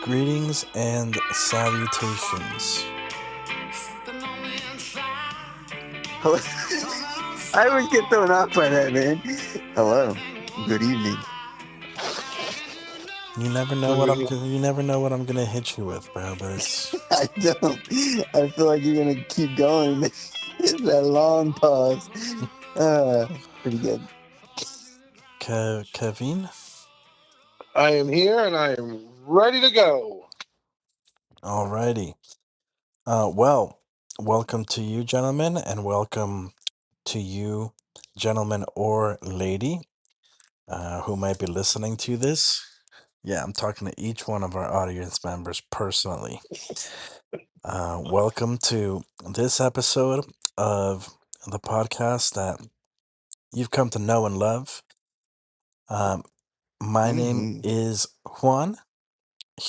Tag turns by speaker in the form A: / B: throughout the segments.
A: Greetings and salutations.
B: Hello. I always get thrown off by that, man. Hello. Good evening.
A: You never know
B: When
A: what
B: we're
A: I'm
B: here.
A: gonna. You never know what I'm gonna hit you with, bro. But it's
B: I don't. I feel like you're gonna keep going. That long pause. Pretty good.
A: Kevin.
C: I am here and I am ready to go.
A: Alrighty. Well, welcome to you, gentlemen, and welcome to you, gentlemen or lady, who might be listening to this. Yeah, I'm talking to each one of our audience members personally. Welcome to this episode of the podcast that you've come to know and love. Um, my name
B: Mm-hmm.
A: is Juan,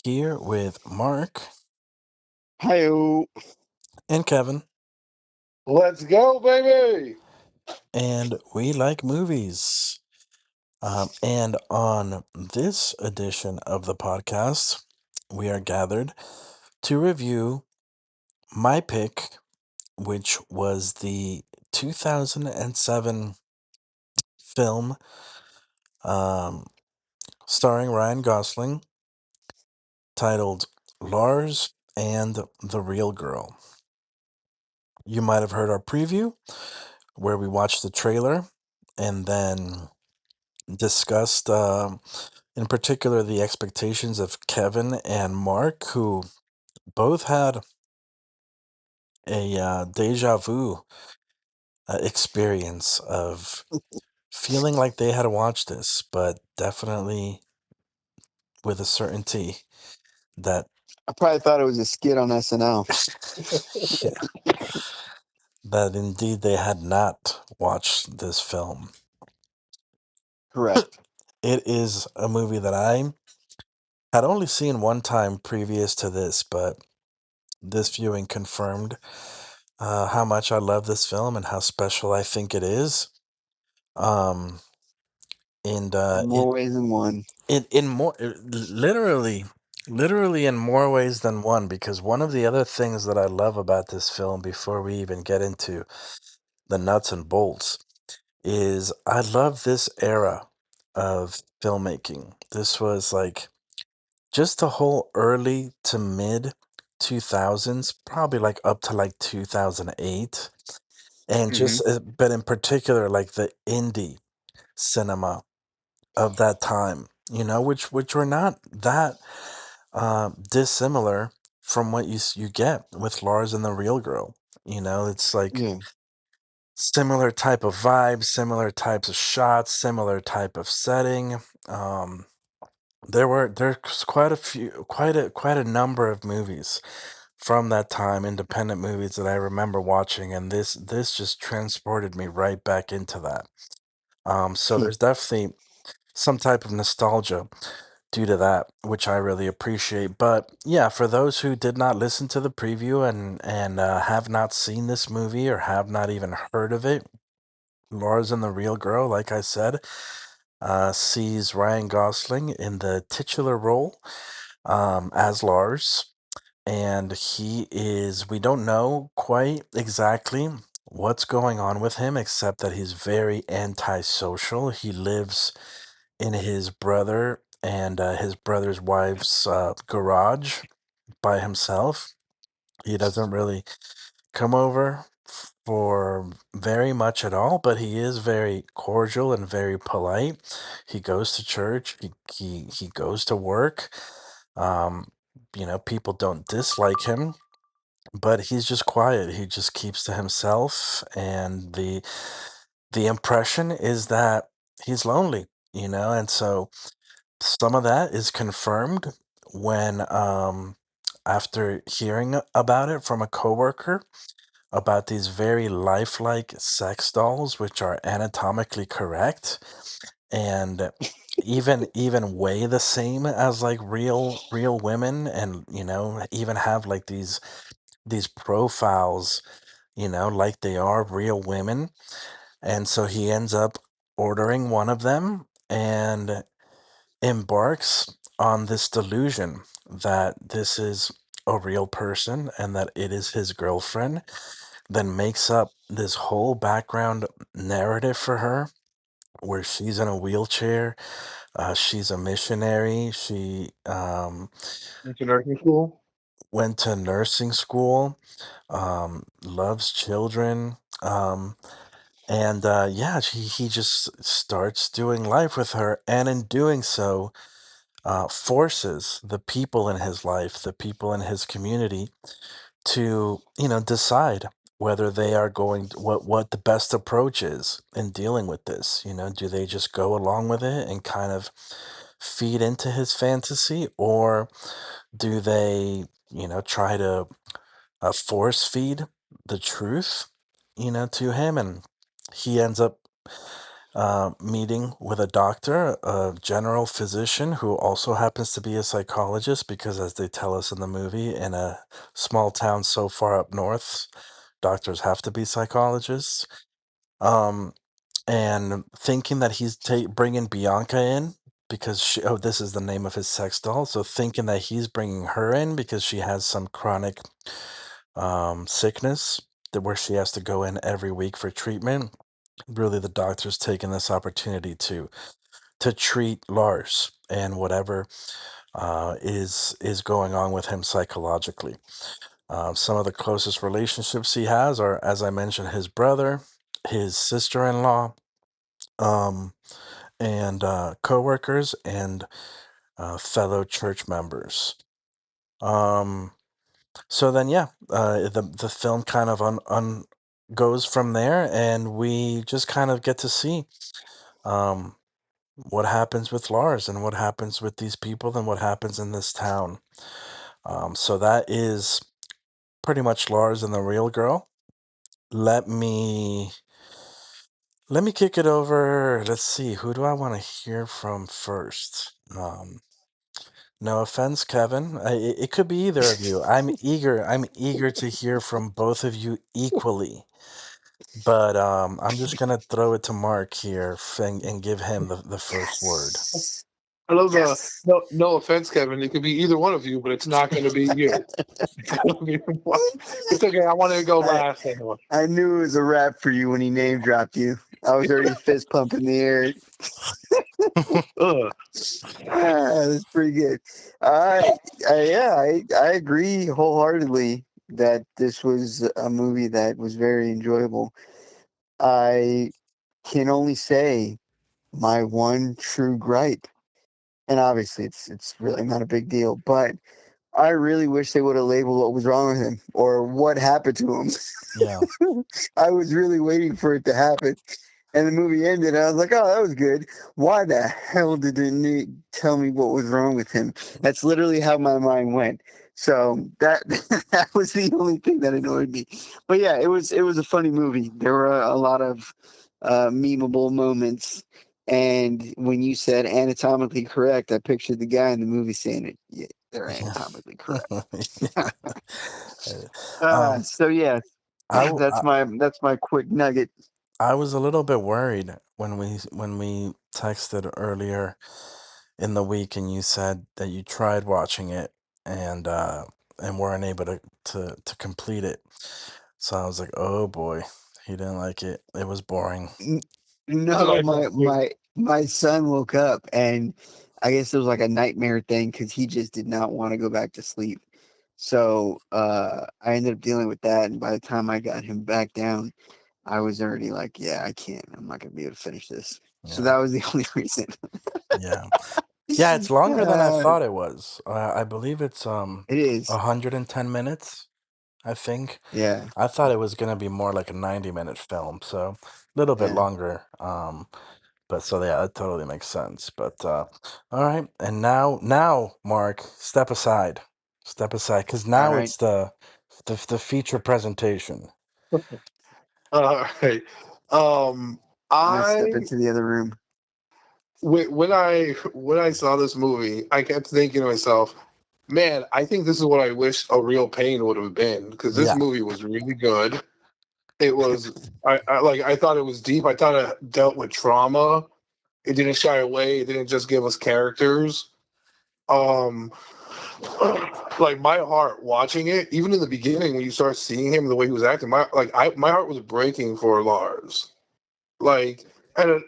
A: here with Mark
B: Hi-oh.
A: and Kevin,
C: Let's go, baby.
A: and we like movies. And on this edition of the podcast, we are gathered to review my pick, which was the 2007 film um, starring Ryan Gosling titled Lars and the Real Girl. You might have heard our preview where we watched the trailer and then discussed, in particular, the expectations of Kevin and Mark, who both had a deja vu experience of feeling like they had watched this, but definitely with a certainty that,
B: I probably thought it was a skit on SNL.
A: yeah, that indeed they had not watched this film.
B: Correct.
A: It is a movie that I had only seen one time previous to this, but this viewing confirmed how much I love this film and how special I think it is. Um, and
B: In more ways than one.
A: in more literally in more ways than one, because one of the other things that I love about this film, before we even get into the nuts and bolts, is I love this era of filmmaking. This was like just the whole early to mid 2000s, probably like up to like 2008. And
B: Mm-hmm.
A: but in particular, like the indie cinema of that time, which were not that dissimilar from what you get with Lars and the Real Girl. It's like
B: Yeah.
A: similar type of vibe, similar types of shots, similar type of setting. Um, there's quite a number of movies from that time, independent movies that I remember watching, and this just transported me right back into that. So there's definitely some type of nostalgia due to that, which I really appreciate. But yeah, for those who did not listen to the preview and have not seen this movie or have not even heard of it, Lars and the Real Girl, like I said, sees Ryan Gosling in the titular role as Lars. And we don't know quite exactly what's going on with him, except that he's very antisocial. He lives in his brother and his brother's wife's garage by himself. He doesn't really come over for very much at all, but he is very cordial and very polite. He goes to church. He goes to work. Um, people don't dislike him, but he's just quiet. He just keeps to himself, and the impression is that he's lonely, and so some of that is confirmed when after hearing about it from a coworker about these very lifelike sex dolls, which are anatomically correct and even weigh the same as like real women, and even have like these profiles, like they are real women. And so he ends up ordering one of them, and embarks on this delusion that this is a real person and that it is his girlfriend, then makes up this whole background narrative for her where she's in a wheelchair. She's a missionary. She
C: Into nursing school.
A: went to nursing school, loves children. And yeah, he just starts doing life with her, and in doing so, forces the people in his life, the people in his community, to decide whether they are going what the best approach is in dealing with this. Do they just go along with it and kind of feed into his fantasy, or do they try to force feed the truth to him? And he ends up meeting with a doctor, a general physician who also happens to be a psychologist, because, as they tell us in the movie, in a small town so far up north, doctors have to be psychologists. Um, and thinking that he's bringing Bianca in because this is the name of his sex doll. So thinking that he's bringing her in because she has some chronic sickness where she has to go in every week for treatment. Really, the doctor's taking this opportunity to treat Lars and whatever is going on with him psychologically. Some of the closest relationships he has are, as I mentioned, his brother, his sister-in-law, um, and coworkers and fellow church members. Um, so then, yeah, the film kind of goes from there, and we just kind of get to see um, what happens with Lars and what happens with these people and what happens in this town. So that is pretty much Lars and the Real Girl. Let me let me kick it over. Let's see, who do I want to hear from first? No offense, Kevin. It could be either of you. I'm eager to hear from both of you equally. But I'm just gonna throw it to Mark here and give him the first word.
B: Yes.
C: I love the
B: Yes.
C: no offense, Kevin. It could be either one of you, but it's not going to be you. It's gonna be one. It's okay. I wanted to go
B: I
C: last anyway.
B: I knew it was a wrap for you when he name dropped you. I was already fist pumping the air.
C: Ugh.
B: That's pretty good. Yeah, I agree wholeheartedly that this was a movie that was very enjoyable. I can only say my one true gripe, and obviously it's really not a big deal, but I really wish they would have labeled what was wrong with him or what happened to him.
A: Yeah,
B: I was really waiting for it to happen. And the movie ended. And I was like, oh, that was good. Why the hell did they tell me what was wrong with him? That's literally how my mind went. So that that was the only thing that annoyed me. But yeah, it was a funny movie. There were a lot of memeable moments. And when you said anatomically correct, I pictured the guy in the movie saying it. Yeah, they're
A: yeah,
B: anatomically correct.
A: yeah. Um,
B: So yeah,
A: I, w-
B: that's my quick nugget.
A: I was a little bit worried when we texted earlier in the week, and you said that you tried watching it and weren't able to complete it. So I was like, oh boy, he didn't like it. It was boring.
B: N-
C: That's what
B: No,
C: I thought too.
B: my son woke up and I guess it was like a nightmare thing because he just did not want to go back to sleep. So I ended up dealing with that, and by the time I got him back down, I was already like, yeah, I can't. I'm not gonna be able to finish this. So
A: Yeah,
B: that was the only reason.
A: yeah, yeah. It's longer than I
B: Uh,
A: thought it was. I believe it's
B: it is.
A: 110 minutes, I think.
B: Yeah,
A: I thought it was gonna be more like a 90-minute film, so a little bit
B: yeah.
A: longer. But so yeah, that totally makes sense. But all right, and now, Mark, step aside, because
B: All
A: now
B: right.
A: it's the feature presentation.
C: All right. Um,
B: I'm gonna step
C: I
B: into the other room.
C: when I saw this movie, I kept thinking to myself, man, I think this is what I wish A Real Pain would have been, because this
A: Yeah,
C: movie was really good. It was I thought it was deep. I thought it dealt with trauma It didn't shy away. It didn't just give us characters. Um, like my heart watching it, even in the beginning when you start seeing him the way he was acting, my heart was breaking for Lars. Like, and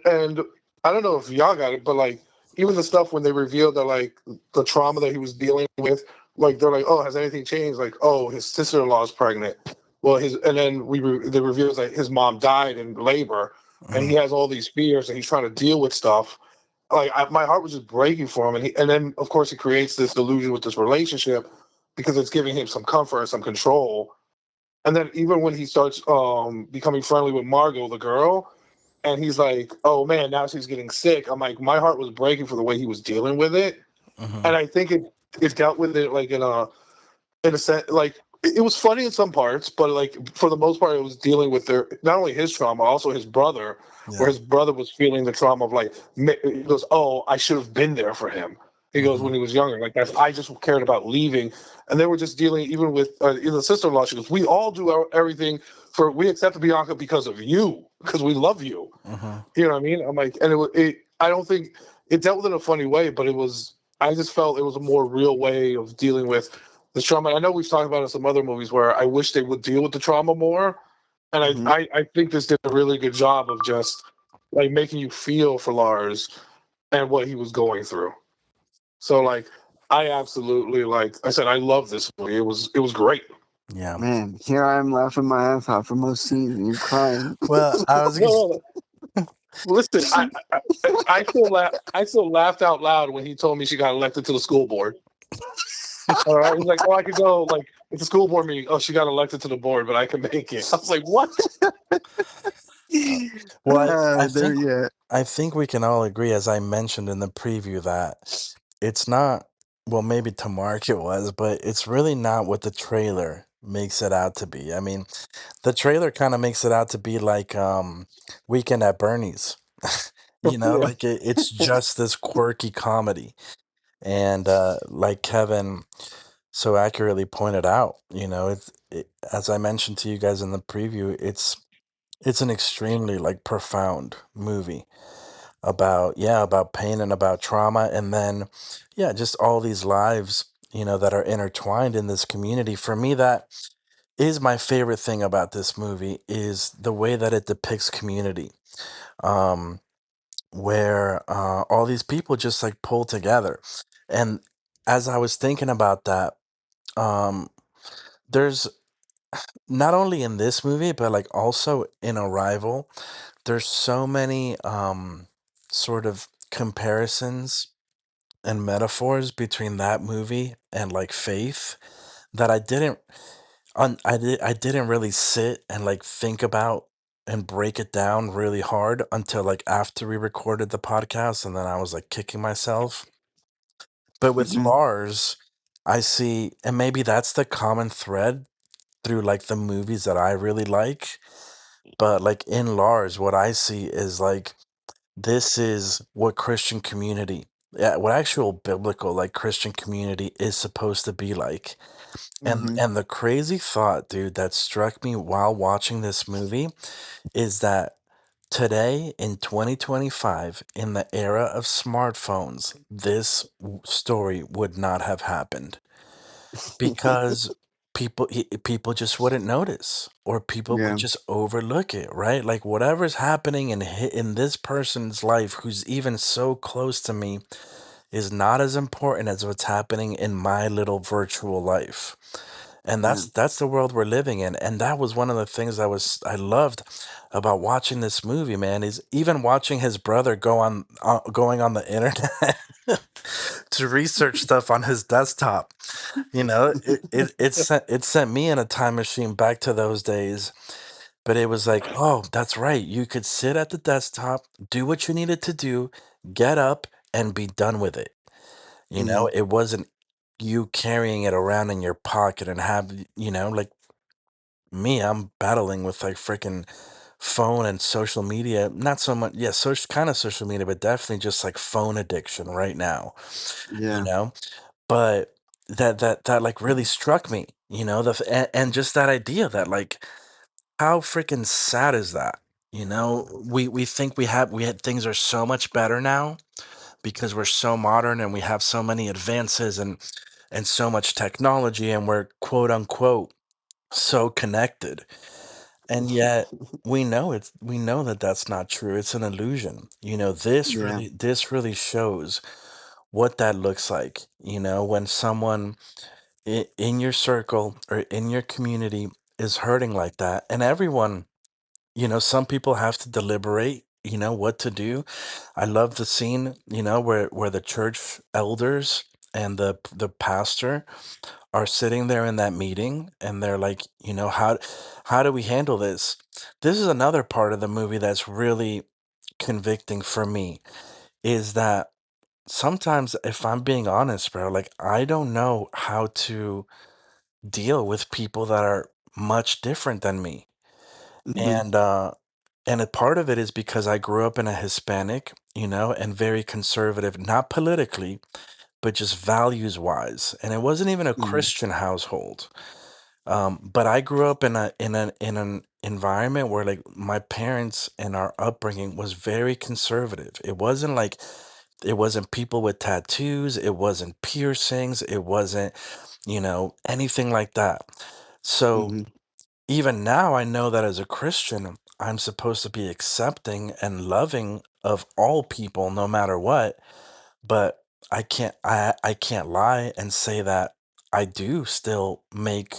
C: I don't know if y'all got it, but like even the stuff when they revealed that like the trauma that he was dealing with, like they're like, oh, has anything changed? Like, oh, his sister-in-law is pregnant. Well, and then the reveals that his mom died in labor, and he
A: Mm,
C: has all these fears, and he's trying to deal with stuff. Like my heart was just breaking for him, and then of course he creates this illusion with this relationship because it's giving him some comfort and some control. And then even when he starts becoming friendly with Margot, the girl, and he's like, "Oh man, now she's getting sick." I'm like, my heart was breaking for the way he was dealing with it,
A: mhm.
C: and I think it dealt with it like in a sense like it was funny in some parts, but like for the most part, it was dealing with their not only his trauma, also his brother, where
A: Yeah.
C: his brother was feeling the trauma of like he goes, "Oh, I should have been there for him." He goes
A: Mhm.
C: when he was younger, like that's I just cared about leaving, and they were just dealing even with the sister-in-law. She goes, "We all do everything for we accept Bianca because of you, because we love you."
A: Mhm.
C: You know what I mean? I'm like, and I don't think it dealt with it in a funny way, but it was. I just felt it was a more real way of dealing with the trauma. I know we've talked about it in some other movies where I wish they would deal with the trauma more, and
B: Hmm.
C: I think this did a really good job of just like making you feel for Lars and what he was going through. So like, I absolutely like I said, I love this movie. It was great.
A: Yeah.
B: Man, here I am laughing my ass off for most scenes, and you're crying.
A: Well, I was
C: No, no, no. Listen, I still laughed out loud when he told me she got elected to the school board. All right, he's like, "Oh, I could go. Like, it's a school board meeting. Oh, she got elected to the board, but I can make it." I was like, "What?"
A: uh, well,
B: There, yeah.
A: I think we can all agree, as I mentioned in the preview, that it's not, well, maybe to Mark it was, but it's really not what the trailer makes it out to be. I mean, the trailer kind of makes it out to be like Weekend at Bernie's.
C: Yeah.
A: Like it's just this quirky comedy. And like Kevin so accurately pointed out, as I mentioned to you guys in the preview, it's an extremely like profound movie about pain and about trauma, and then just all these lives that are intertwined in this community. For me, that is my favorite thing about this movie, is the way that it depicts community, um where all these people just like pull together. And as I was thinking about that, um there's not only in this movie but like also in Arrival, there's so many sort of comparisons and metaphors between that movie and like faith that I didn't really sit and like think about and break it down really hard until like after we recorded the podcast, and then I was like kicking myself. But with
B: Hmm.
A: Lars, I see, and maybe that's the common thread through like the movies that I really like. But like in Lars, what I see is like this is what Christian community, yeah, what actual biblical like Christian community is supposed to be like.
B: Hmm.
A: And the crazy thought, dude, that struck me while watching this movie is that today in 2025, in the era of smartphones, this story would not have happened because people just wouldn't notice, or people would
B: Yeah.
A: just overlook it, right? Like whatever's happening in this person's life who's even so close to me is not as important as what's happening in my little virtual life. And
B: Yeah.
A: that's the world we're living in. And that was one of the things I loved about watching this movie, man, is even watching his brother going on the internet to research stuff on his desktop. It sent me in a time machine back to those days. But it was like, oh, that's right. You could sit at the desktop, do what you needed to do, get up, and be done with it.
B: Hmm.
A: It wasn't you carrying it around in your pocket and like me, I'm battling with like freaking phone and social media. Not so much, yeah, social kind of social media, but definitely just like phone addiction right now, you
B: Yeah.
A: know? But that like really struck me, and just that idea that like how freaking sad is that? We think we had things are so much better now because we're so modern and we have so many advances and so much technology and we're quote unquote so connected. And yet we know that that's not true. It's an illusion.
B: Yeah.
A: This really shows what that looks like. When someone in your circle or in your community is hurting like that, and everyone, some people have to deliberate, what to do. I love the scene, where the church elders and the pastor are sitting there in that meeting and they're like, how do we handle this? This is another part of the movie that's really convicting for me is that sometimes if I'm being honest, bro, like I don't know how to deal with people that are much different than me.
B: Hmm.
A: And a part of it is because I grew up in a Hispanic, and very conservative, not politically, but just values wise. And it wasn't even a
B: Hmm.
A: Christian household. But I grew up in an environment where like my parents and our upbringing was very conservative. It wasn't people with tattoos, it wasn't piercings, it wasn't, anything like that. So
B: Hmm.
A: even now I know that as a Christian, I'm supposed to be accepting and loving of all people no matter what, but I can't lie and say that I do still make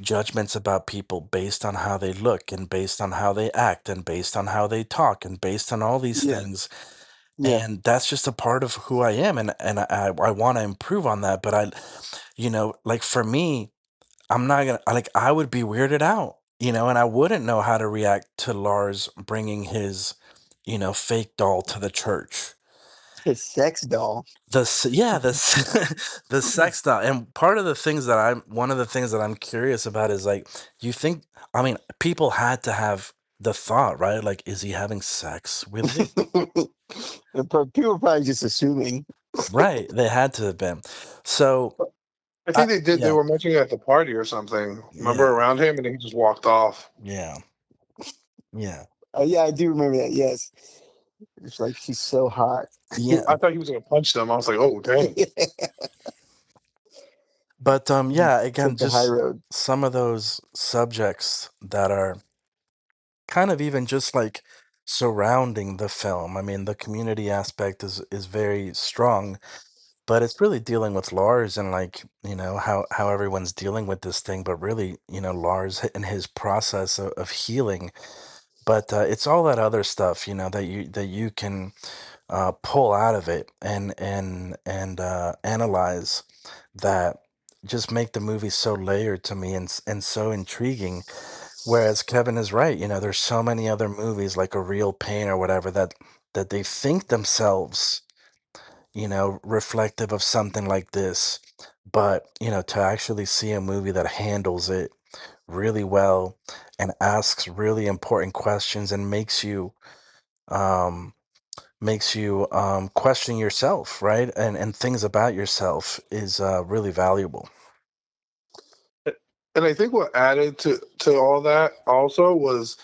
A: judgments about people based on how they look and based on how they act and based on how they talk and based on all these
B: Yeah.
A: things.
B: Yeah.
A: And that's just a part of who I am, and I want to improve on that, but like for me, I'm not gonna like I would be weirded out, and I wouldn't know how to react to Lars bringing his, fake doll to the church.
B: A sex doll.
A: Yeah, the sex doll. And one of the things that I'm curious about is like, you think, I mean, people had to have the thought, right? Like, is he having sex with it?
B: People are probably just assuming.
A: Right, they had to have been. So,
C: I think they did. They
A: yeah,
C: were mentioning it at the party or something. Remember
A: yeah,
C: around him, and then he just walked off.
A: yeah, yeah,
B: Yeah, I do remember that. Yes, it's like she's so hot.
A: yeah.
C: I thought he was gonna punch them. I was like, oh dang.
A: But
B: He
A: yeah, again,
B: took the high
A: just
B: road.
A: some of those subjects that are kind of even just like surrounding the film. I mean, the community aspect is very strong, but it's really dealing with Lars and like, how everyone's dealing with this thing, but really, Lars and his process of healing. But it's all that other stuff, that you can pull out of it and analyze that just make the movie so layered to me and so intriguing. Whereas Kevin is right, there's so many other movies like A Real Pain or whatever that they think themselves, reflective of something like this. But, to actually see a movie that handles it really well and asks really important questions and um question yourself, right? And things about yourself is really valuable.
C: And I think what added to all that also was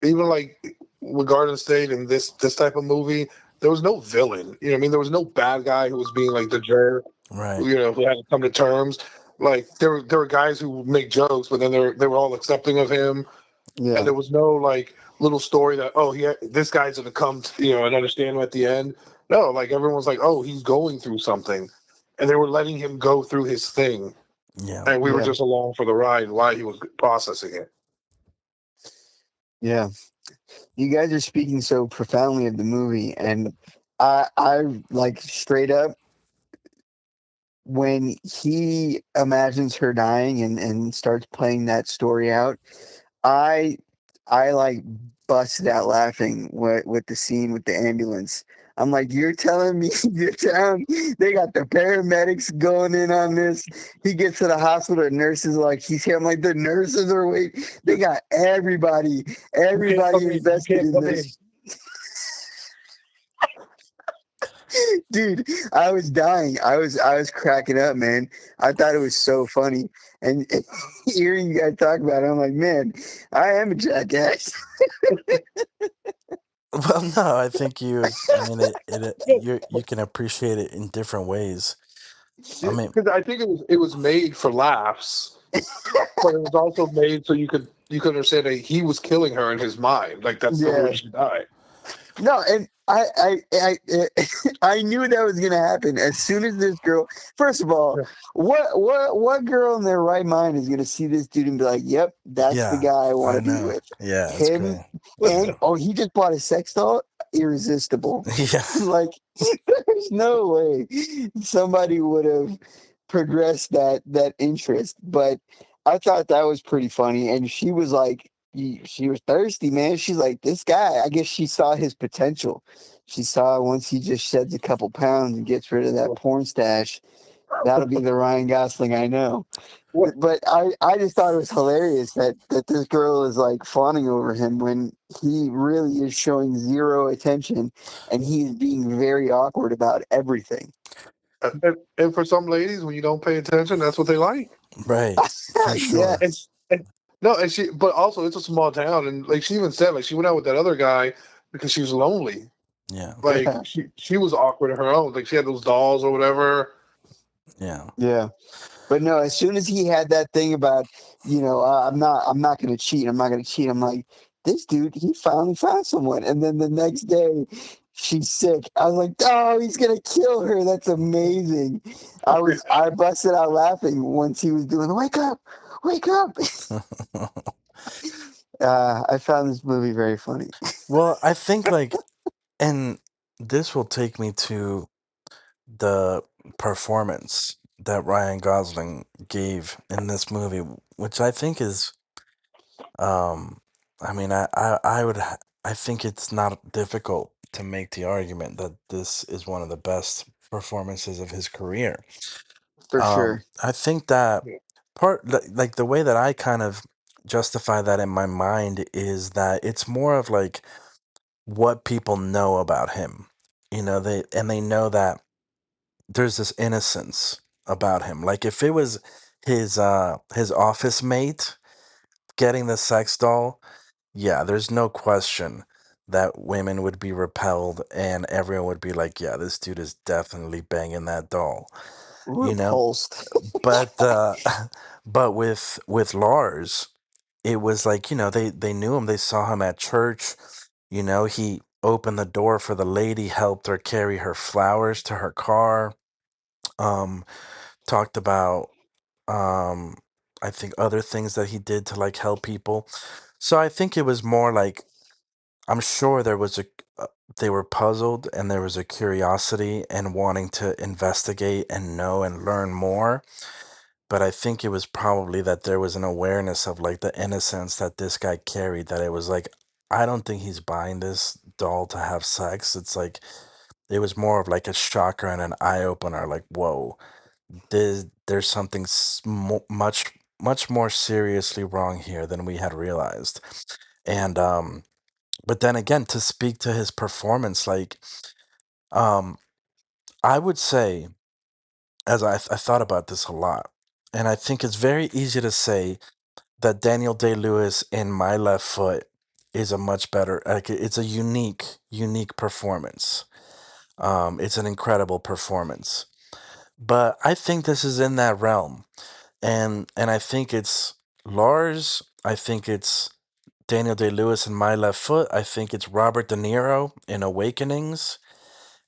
C: even like with Garden State and this type of movie, there was no villain. You know what I mean? There was no bad guy who was being like the jerk,
A: Right.
C: who had to come to terms. Like there were guys who would make jokes, but then they were all accepting of him, and
B: Yeah.
C: there was no like little story that this guy's gonna come and understand him at the end. No, like everyone was like, oh, he's going through something, and they were letting him go through his thing,
A: Yeah.
C: and we were
B: Yeah.
C: just along for the ride while he was processing it.
B: Yeah. You guys are speaking so profoundly of the movie, and I like straight up when he imagines her dying and starts playing that story out. I I like busted out laughing with the scene with the ambulance. I'm like, you're telling me you're telling they got the paramedics going in on this. He gets to the hospital, the nurses are like he's here. I'm like, the nurses are waiting. They got
C: You can't
B: everybody
C: come in. You
B: invested
C: can't
B: in
C: come in.
B: this. Dude, I was dying. I was cracking up, man. I thought it was so funny. And hearing you guys talk about it, I'm like, man, I am a jackass.
A: Well, no, I think you. I mean, you can appreciate it in different ways. I mean,
C: Because I think it was made for laughs, but it was also made so you could understand that he was killing her in his mind. Like that's the
B: Yeah.
C: reason she died.
B: No, and I knew that was gonna happen as soon as this girl. First of all,
C: Yeah.
B: what girl in their right mind is gonna see this dude and be like, "Yep, that's the
A: yeah,
B: guy I want
A: I
B: to be
A: know.
B: with."
A: Yeah, it's
B: Him
A: great.
B: and
A: Yeah,
B: oh, he just bought a sex doll. Irresistible.
A: yeah,
B: Like, there's no way somebody would have progressed that interest. But I thought that was pretty funny, and she was like, she was thirsty, man. She's like, this guy. I guess she saw his potential. She saw once he just sheds a couple pounds and gets rid of that porn stash, that'll be the Ryan Gosling I know.
C: What?
B: But I just thought it was hilarious that this girl is like fawning over him when he really is showing zero attention and he is being very awkward about everything.
C: And for some ladies, when you don't pay attention, that's what they like.
A: right, for
B: Yeah.
A: sure.
C: And, and no, and but also it's a small town, and like she even said, like she went out with that other guy because she was lonely.
A: Yeah,
C: Like
B: Yeah.
C: she was awkward in her own. Like she had those dolls or whatever.
A: yeah.
B: Yeah. But no, as soon as he had that thing about, I'm not going to cheat. I'm not going to cheat. I'm like, this dude, he finally found someone. And then the next day, she's sick. I was like, oh, he's going to kill her. That's amazing. I busted out laughing once he was doing, wake up, wake up. I found this movie very funny.
A: Well, I think like, and this will take me to the performance that Ryan Gosling gave in this movie, which I think is, um, I mean, I think it's not difficult to make the argument that this is one of the best performances of his career.
B: For sure.
A: I think that like the way that I kind of justify that in my mind is that it's more of like what people know about him. They know that there's this innocence about him. Like if it was his office mate getting the sex doll, yeah, there's no question that women would be repelled and everyone would be like, yeah, this dude is definitely banging that doll, you know?
B: Repulsed.
A: But but with Lars, it was like, they knew him, they saw him at church, he opened the door for the lady, helped her carry her flowers to her car, um, talked about um I think other things that he did to like help people. So I think it was more like I'm sure uh, they were puzzled and there was a curiosity and wanting to investigate and know and learn more. But I think it was probably that there was an awareness of like the innocence that this guy carried, that it was like, I don't think he's buying this doll to have sex. It's like, it was more of like a shocker and an eye opener. Like, whoa, there's something much more seriously wrong here than we had realized. And but then again, to speak to his performance, like um, I would say, as I thought about this a lot, and I think it's very easy to say that Daniel Day Lewis in My Left Foot is a much better, like it's a unique performance. It's an incredible performance, but I think this is in that realm, and I think it's Lars. I think it's Daniel Day Lewis in My Left Foot. I think it's Robert De Niro in Awakenings,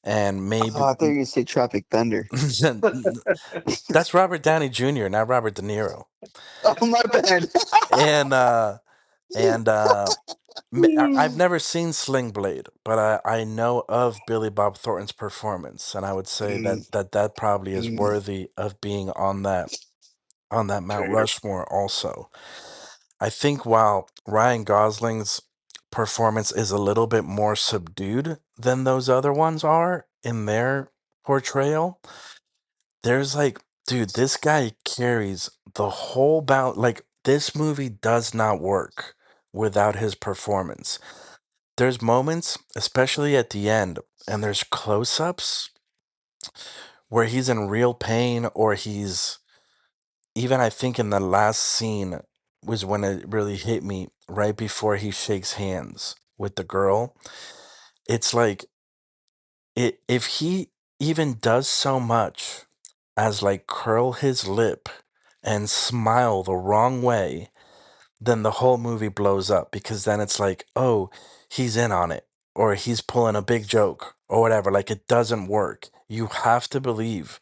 A: and
B: Oh,
A: maybe
B: I thought you were going to say Tropic Thunder.
A: that's Robert Downey Jr., not Robert De Niro.
B: Oh, my bad.
A: And and I've never seen Sling Blade, but I know of Billy Bob Thornton's performance, and I would say
B: Mm,
A: that probably is
B: mm.
A: worthy of being on that Mount
C: Traitor.
A: Rushmore also. I think while Ryan Gosling's performance is a little bit more subdued than those other ones are in their portrayal, there's like, dude, this guy carries the whole bout. Like, this movie does not work without his performance. There's moments, especially at the end, and there's close ups. where he's in real pain, or he's even, I think in the last scene was when it really hit me, right before he shakes hands with the girl. It's like, if he even does so much as like curl his lip and smile the wrong way, then the whole movie blows up, because then it's like, oh, he's in on it, or he's pulling a big joke or whatever. Like, it doesn't work. You have to believe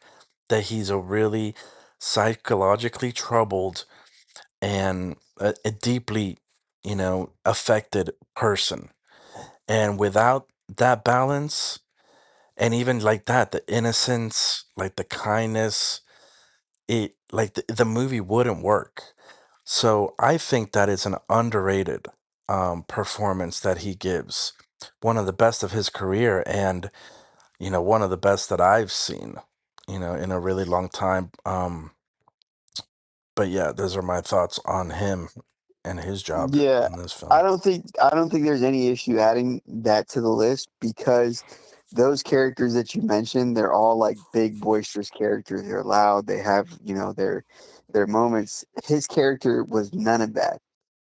A: that he's a really psychologically troubled and a deeply, affected person. And without that balance, and even like that, the innocence, like the kindness, it like the movie wouldn't work. So I think that is an underrated performance that he gives. One of the best of his career, and one of the best that I've seen, in a really long time. But yeah, those are my thoughts on him and his job
B: Yeah,
A: in this film.
B: I don't think there's any issue adding that to the list because those characters that you mentioned, they're all like big boisterous characters. They're loud. They have, their moments. His character was none of that.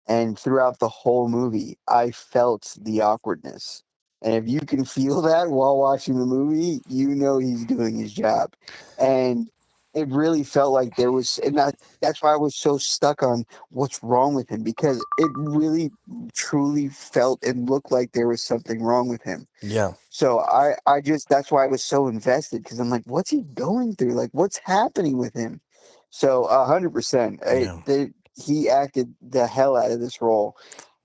B: And throughout the whole movie, I felt the awkwardness. And if you can feel that while watching the movie, you know he's doing his job. And it really felt like there was, and that's why I was so stuck on what's wrong with him because it really truly felt and looked like there was something wrong with him.
A: Yeah,
B: So I just that's why I was so invested because I'm like, what's he going through? Like, what's happening with him? So 100%,
A: yeah,
B: he acted the hell out of this role,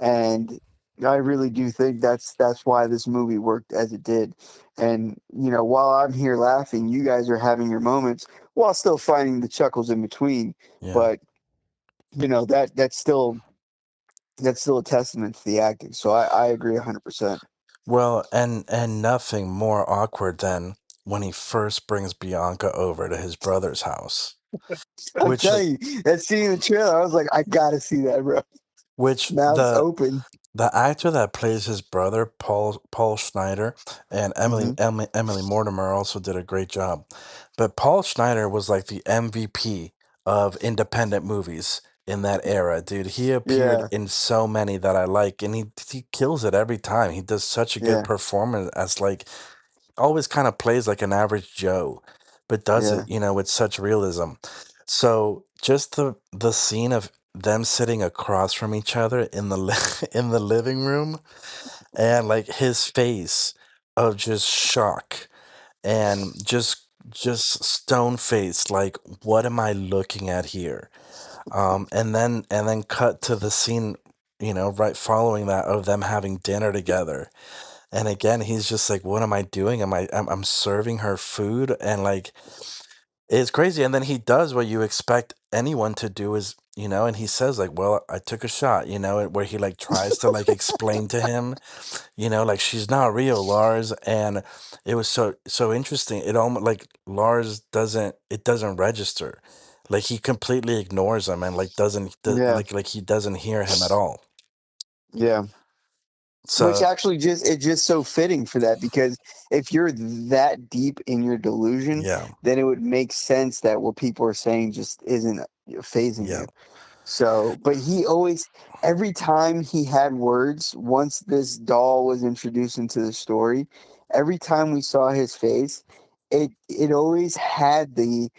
B: and I really do think that's why this movie worked as it did. And while I'm here laughing, you guys are having your moments while still finding the chuckles in between.
A: yeah.
B: But that's still a testament to the acting. So I agree 100%.
A: Well, and nothing more awkward than when he first brings Bianca over to his brother's house,
B: I'm
A: which
B: telling you, that scene in the trailer, I was like, I gotta see that, bro.
A: which
B: Mouth's
A: the
B: open.
A: the actor that plays his brother, Paul Schneider, and
B: Hmm.
A: Emily Mortimer also did a great job. But Paul Schneider was like the MVP of independent movies in that era, dude. He appeared
B: Yeah,
A: in so many that I like, and he kills it every time. He does such a good
B: yeah,
A: performance as like always kind of plays like an average Joe, but does
B: yeah,
A: it, with such realism. So just the scene of them sitting across from each other in the in the living room, and like his face of just shock, and just stone faced, like, what am I looking at here? And then cut to the scene, right following that, of them having dinner together, and again, he's just like, "What am I doing? I'm serving her food," and like, it's crazy. And then he does what you expect anyone to do, is, and he says like, "Well, I took a shot," where he like tries to like explain to him, like, she's not real, Lars. And it was so interesting. It almost like Lars doesn't register, like he completely ignores him, and like
B: yeah,
A: like he doesn't hear him at all.
B: yeah. Which
A: So
B: actually it's just so fitting for that because if you're that deep in your delusion,
A: yeah,
B: then it would make sense that what people are saying just isn't phasing
A: yeah,
B: you. So, but he always, every time he had words, once this doll was introduced into the story, every time we saw his face, it always had the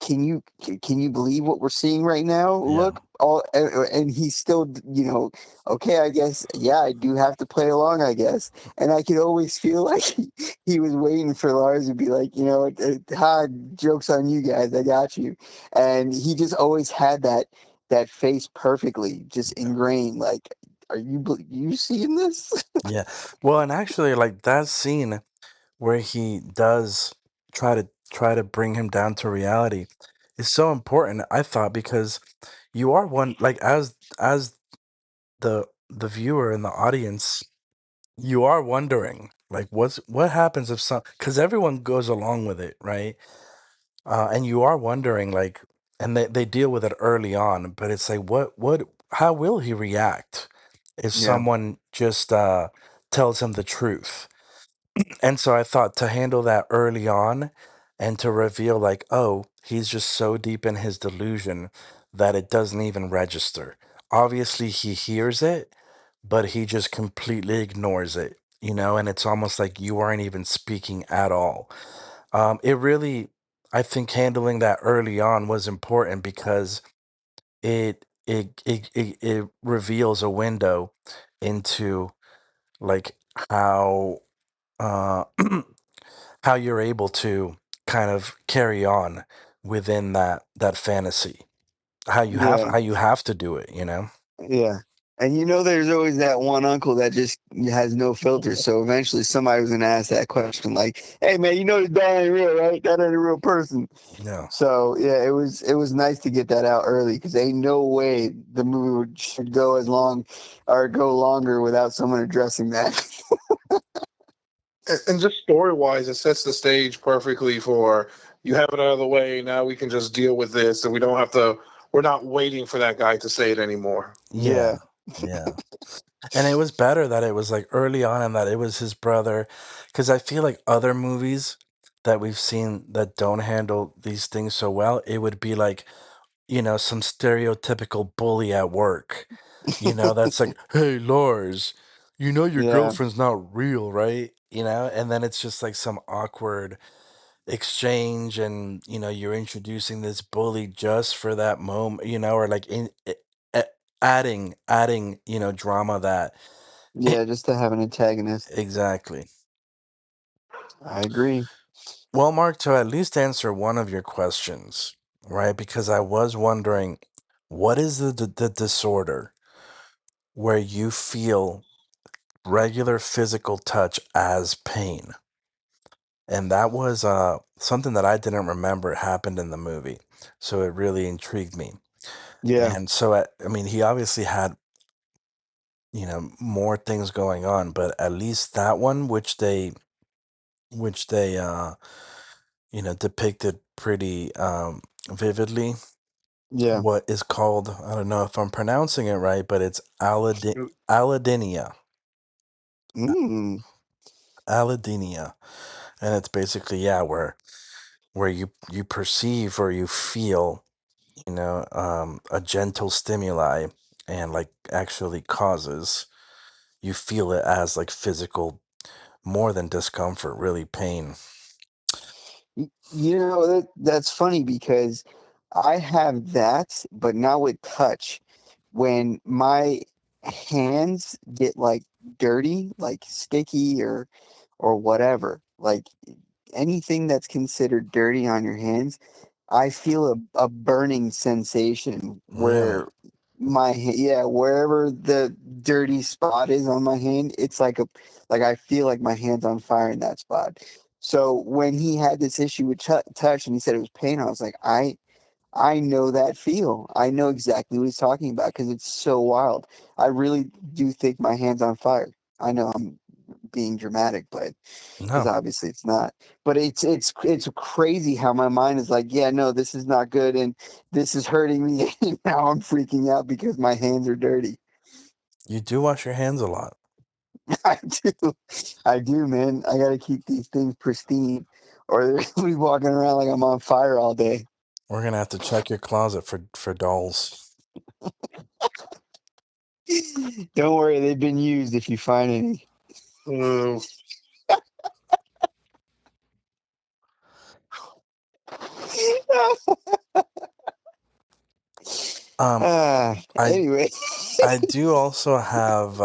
B: can you believe what we're seeing right now?
A: yeah,
B: Look, all and he's still, okay, I guess, yeah, I do have to play along, I guess. And I could always feel like he was waiting for Lars to be like, ha, jokes on you guys, I got you. And he just always had that face perfectly, just
A: yeah.
B: ingrained. Like, you seeing this?
A: Yeah. Well, and actually, like that scene where he does try to bring him down to reality is so important, I thought, because you are one, like, as the viewer and the audience, you are wondering like, what happens if some, because everyone goes along with it, right? And you are wondering, like, and they deal with it early on, but it's like, how will he react if
B: Yeah,
A: someone just tells him the truth? And so I thought to handle that early on and to reveal, like, oh, he's just so deep in his delusion that it doesn't even register. Obviously, he hears it, but he just completely ignores it, and it's almost like you aren't even speaking at all. It really, I think handling that early on was important because it reveals a window into like how uh how you're able to kind of carry on within that fantasy.
B: Yeah,
A: How you have to do it.
B: yeah. And there's always that one uncle that just has no filter. So eventually somebody was gonna ask that question, like, "Hey man, that ain't real, right? That ain't a real person."
A: Yeah.
B: So yeah, it was nice to get that out early because ain't no way the movie should go as long or go longer without someone addressing that.
C: And just story wise, it sets the stage perfectly for you have it out of the way. Now we can just deal with this, and we don't have to. We're not waiting for that guy to say it anymore.
A: Yeah.
B: Yeah,
A: Yeah. And it was better that it was like early on and that it was his brother. Because I feel like other movies that we've seen that don't handle these things so well, it would be like, some stereotypical bully at work, that's like, hey, Lars, your
B: yeah,
A: girlfriend's not real, right? And then it's just like some awkward exchange and, you're introducing this bully just for that moment, or like adding, drama that.
B: yeah. Just to have an antagonist.
A: Exactly.
B: I agree.
A: Well, Mark, to at least answer one of your questions, right? Because I was wondering, what is the disorder where you feel regular physical touch as pain? And that was something that I didn't remember happened in the movie. So it really intrigued me.
B: Yeah,
A: And so, I mean, he obviously had, more things going on, but at least that one, which they depicted pretty vividly,
B: yeah.
A: what is called, I don't know if I'm pronouncing it right, but it's allodynia.
B: Mm,
A: Allodynia. And it's basically, yeah, where you perceive or you feel, a gentle stimuli and like actually causes you feel it as like physical more than discomfort, really pain.
B: that's funny because I have that, but not with touch. When my hands get like dirty, like sticky or whatever, like anything that's considered dirty on your hands, I feel a burning sensation
A: Really?
B: where yeah, wherever the dirty spot is on my hand, it's like I feel like my hand's on fire in that spot. So when he had this issue with touch and he said it was pain, I was like, I know that feel. I know exactly what he's talking about because it's so wild. I really do think my hand's on fire. I know I'm being dramatic, but because
A: No.
B: obviously it's not. But it's crazy how my mind is like, yeah, no, this is not good, and this is hurting me. And now I'm freaking out because my hands are dirty.
A: You do wash your hands a lot.
B: I do, I do, man. I got to keep these things pristine, or they're gonna be walking around like I'm on fire all day.
A: We're gonna have to check your closet for dolls.
B: Don't worry, they've been used if you find any.
C: Uh,
A: Um, I
B: Anyway,
A: I do also have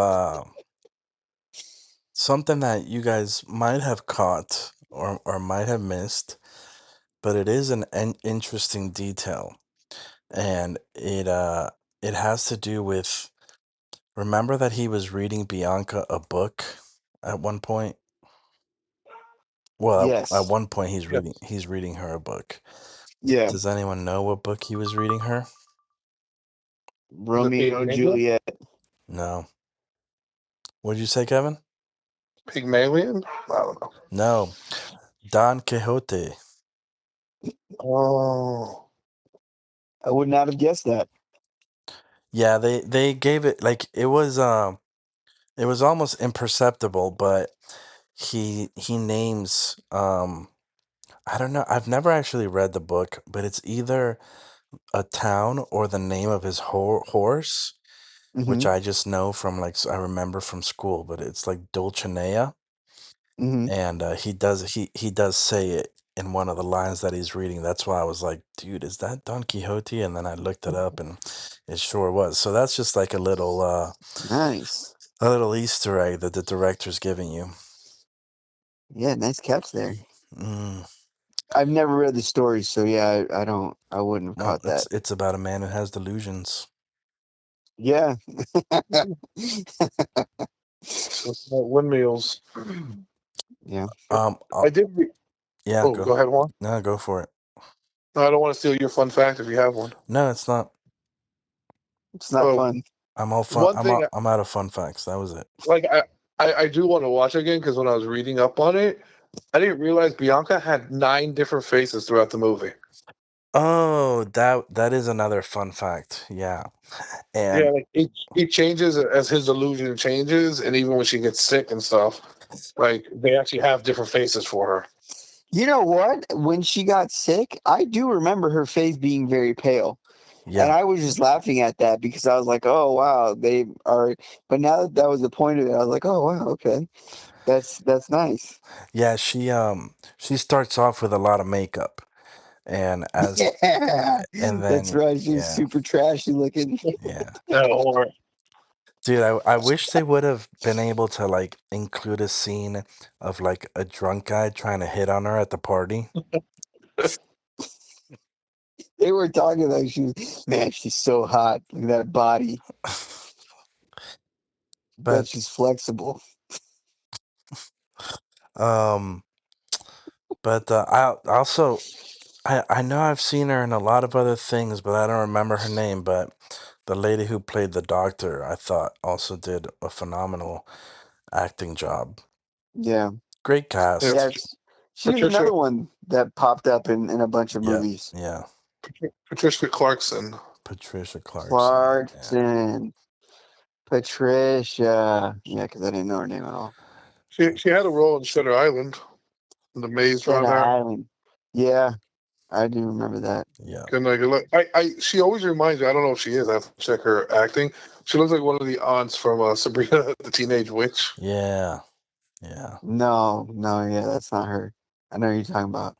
A: something that you guys might have caught or might have missed, but it is an interesting detail, and it has to do with. Remember that he was reading Bianca a book at one point. Well, at
B: yes,
A: one point
C: yeah.
A: he's reading her a book.
B: yeah,
A: Does anyone know what book he was reading her?
C: The
B: Romeo and Juliet.
A: No. What'd you say, Kevin?
C: Pygmalion? I don't know.
A: No. Don Quixote.
C: Oh,
B: I would not have guessed that.
A: Yeah, they gave it like it was almost imperceptible, but he names I don't know. I've never actually read the book, but it's either a town or the name of his horse, which
B: Hmm.
A: I just know from I remember from school, but it's like Dulcinea,
B: Hmm.
A: and he does say it in one of the lines that he's reading. That's why I was like, dude, is that Don Quixote? And then I looked it up, and it sure was. So that's just like
B: Nice.
A: a little Easter egg that the director's giving you.
B: Yeah, nice catch there.
A: Mm,
B: I've never read the story, so yeah, I don't. I wouldn't have
A: well,
B: caught that.
A: it's about a man who has delusions.
B: Yeah.
C: Windmills.
B: Yeah.
A: Um, uh,
C: I did.
A: yeah,
C: Oh, go ahead, Juan.
A: no, go for it.
C: No, I don't want to steal your fun fact if you have one.
A: No, it's not.
B: It's not
C: Oh,
B: fun.
A: I'm all fun.
C: one thing,
A: I'm out of fun facts. That was it.
C: like I do want to watch it again because when I was reading up on it, I didn't realize Bianca had 9 different faces throughout the movie.
A: Oh, that is another fun fact. Yeah.
C: Yeah,
A: And
C: like it changes as his illusion changes, and even when she gets sick and stuff, like they actually have different faces for her.
B: You know what? When she got sick, I do remember her face being very pale. And
A: yeah.
B: I was just laughing at that because I was like, "Oh wow, they are." But now that that was the point of it, I was like, "Oh wow, okay, that's nice."
A: Yeah, she starts off with a lot of makeup and as
B: Yeah,
A: and
B: that's
A: then
B: right. She was
A: yeah,
B: super trashy looking.
A: yeah.
C: Or
A: Dude, I wish they would have been able to like include a scene of like a drunk guy trying to hit on her at the party.
B: They were talking like she was, man, she's so hot. Look at that body. Bet
A: But
B: she's flexible.
A: um I also I know I've seen her in a lot of other things, but I don't remember her name. But the lady who played the doctor, I thought also did a phenomenal acting job.
B: Yeah.
A: Great
C: yeah,
A: cast.
B: Yes. She's
C: Patricia
B: another one that popped up in a bunch of
A: Yeah,
B: movies.
A: yeah.
C: Patricia Clarkson.
A: Patricia Clarkson. Yeah,
B: Clarkson. Patricia. Yeah, because I didn't know her name at all.
C: She had a role in Shutter Island, the maze
B: Shutter
C: runner.
B: Island. Yeah, I do remember that.
A: yeah,
C: And like, she always reminds me. I don't know if she is. I have to check her acting. She looks like one of the aunts from Sabrina the Teenage Witch.
A: yeah, yeah.
B: No, no, yeah, that's not her. I know who you're talking about.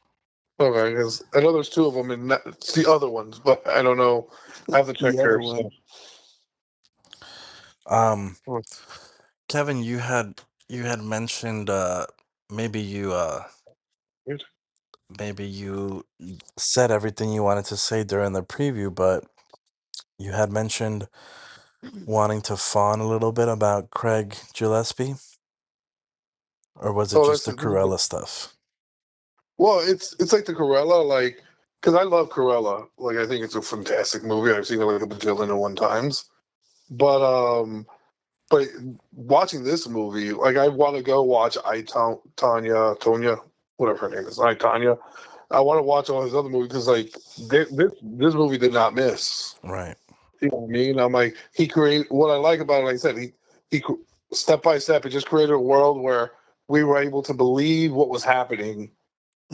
C: Okay, because I know there's 2 of them, and it's the other ones, but I don't know. I have to check
B: The other
C: her
B: one.
C: stuff.
A: Um, Kevin, you had mentioned maybe you maybe you said everything you wanted to say during the preview, but you had mentioned wanting to fawn a little bit about Craig Gillespie, or was it
C: Oh,
A: just
C: that's
A: the
C: his name.
A: Cruella stuff?
C: Well, it's like the Corella, like because I love Corella. Like I think it's a fantastic movie. I've seen it like a bajillion and one times. But but watching this movie, like I want to go watch Tonya, whatever her name is, I Tanya. I want to watch all his other movies because like this movie did not miss.
A: Right.
C: You know what I mean? I'm like he created what I like about it. Like I said, he step by step, he just created a world where we were able to believe what was happening.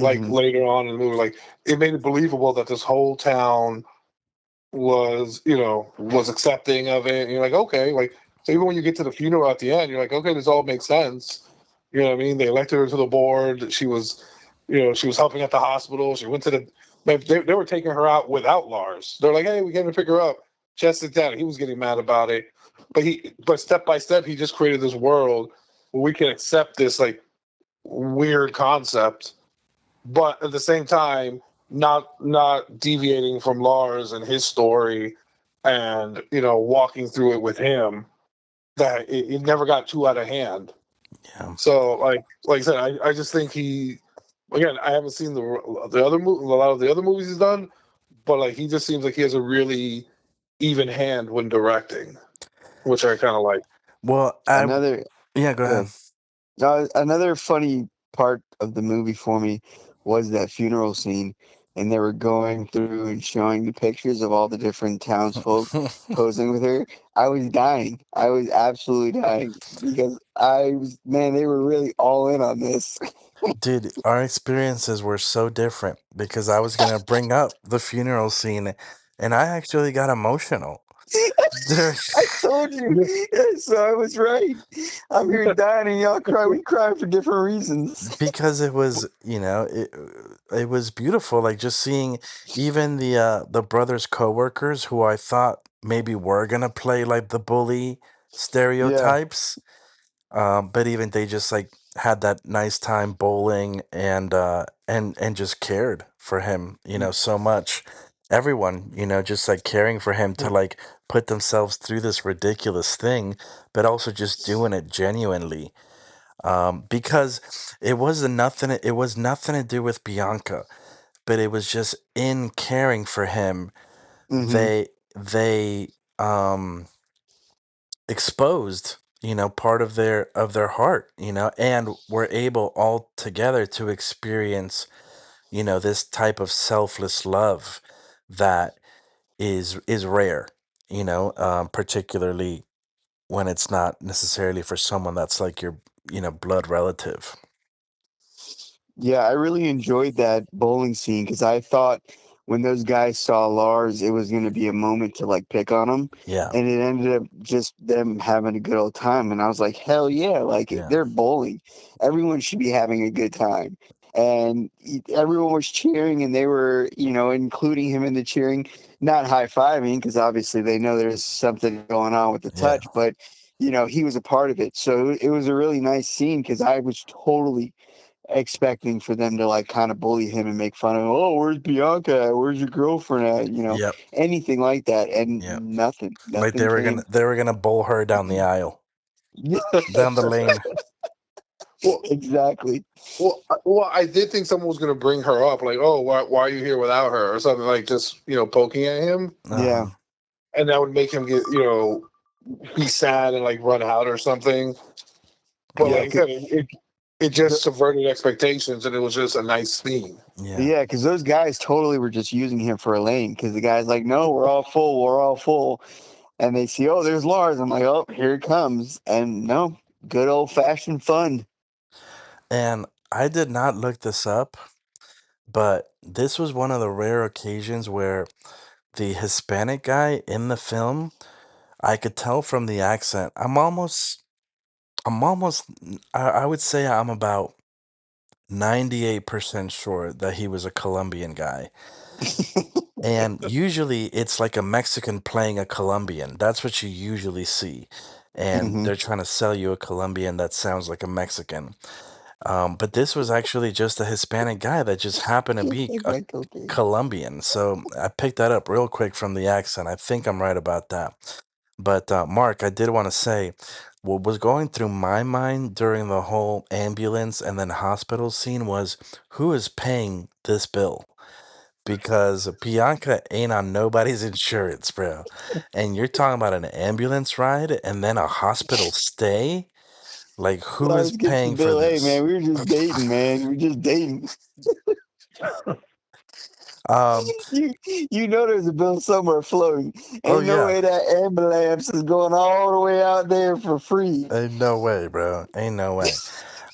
C: Like
B: Hmm.
C: later on in the movie, like it made it believable that this whole town was accepting of it. And you're like, okay, like so even when you get to the funeral at the end, you're like, okay, this all makes sense. You know what I mean? They elected her to the board. She was helping at the hospital. She went to the. They were taking her out without Lars. They're like, hey, we came to pick her up. Chest it down. He was getting mad about it, but step by step, he just created this world where we can accept this like weird concept, but at the same time, not deviating from Lars and his story, and walking through it with him. That it never got too out of hand.
A: Yeah.
C: So like I said, I just think he again I haven't seen a lot of the other movies he's done, but like he just seems like he has a really even hand when directing, which I kind of like.
A: Well,
B: Another,
A: yeah, go ahead.
B: good. Another funny part of the movie for me was that funeral scene and they were going through and showing the pictures of all the different townsfolk posing with her, I was dying. I was absolutely dying because man, they were really all in on this.
A: Dude, our experiences were so different because I was gonna bring up the funeral scene, and I actually got emotional. There-
B: I told you. So I was right. I'm here dying and y'all cry. We cry for different reasons.
A: because it was, it was beautiful. Like just seeing even the brothers' coworkers who I thought maybe were gonna play like the bully
B: Yeah.
A: stereotypes. But even they just like had that nice time bowling and just cared for him, so much. Everyone, just like caring for him to like put themselves through this ridiculous thing, but also just doing it genuinely. Because it was nothing to do with Bianca, but it was just in caring for him,
B: Mm-hmm.
A: they exposed part of their heart, and were able all together to experience this type of selfless love that is rare, particularly when it's not necessarily for someone that's like your blood relative.
B: Yeah, I really enjoyed that bowling scene because I thought when those guys saw Lars, it was going to be a moment to like pick on him,
A: Yeah,
B: and it ended up just them having a good old time. And I was like, hell yeah, like
A: yeah,
B: they're bowling. Everyone should be having a good time. And everyone was cheering, and they were, including him in the cheering, not high fiving because obviously they know there's something going on with the
A: yeah,
B: touch, but he was a part of it. So it was a really nice scene because I was totally expecting for them to like kind of bully him and make fun of him. Oh, where's Bianca at? Where's your girlfriend at?
A: yep,
B: Anything like that. And
A: yep. Like
B: nothing came.
A: they were gonna bowl her down the aisle, down the lane.
C: Well,
B: Exactly.
C: well, I did think someone was going to bring her up, like, oh, why are you here without her, or something, like just poking at him,
B: Yeah.
A: Uh-huh.
C: and that would make him get be sad and like run out or something. But
B: Yeah.
C: like I said, it just subverted expectations, and it was just a nice scene.
A: Yeah.
B: Yeah, because those guys totally were just using him for a lane. Because the guy's like, "No, we're all full, we're all full," and they see, "Oh, there's Lars." I'm like, "Oh, here it comes!" And no, good old fashioned fun.
A: And I did not look this up, but this was one of the rare occasions where the Hispanic guy in the film, I could tell from the accent. I'm almost, I would say I'm about 98% sure that he was a Colombian guy. And usually it's like a Mexican playing a Colombian. That's what you usually see. And
B: Hmm.
A: they're trying to sell you a Colombian that sounds like a Mexican. But this was actually just a Hispanic guy that just happened to be
B: Take
A: a
B: my cocaine.
A: Colombian. So I picked that up real quick from the accent. I think I'm right about that. But Mark, I did want to say what was going through my mind during the whole ambulance and then hospital scene was who is paying this bill? Because Bianca ain't on nobody's insurance, bro. And you're talking about an ambulance ride and then a hospital stay? Like, who is
B: Lars gets the
A: paying for
B: bill. Hey,
A: this?
B: man, we were just dating, man. We were just dating.
A: Um,
B: You know there's a bill somewhere floating.
A: oh
B: Ain't no
A: yeah.
B: way that ambulance is going all the way out there for free.
A: Ain't no way, bro. Ain't no way.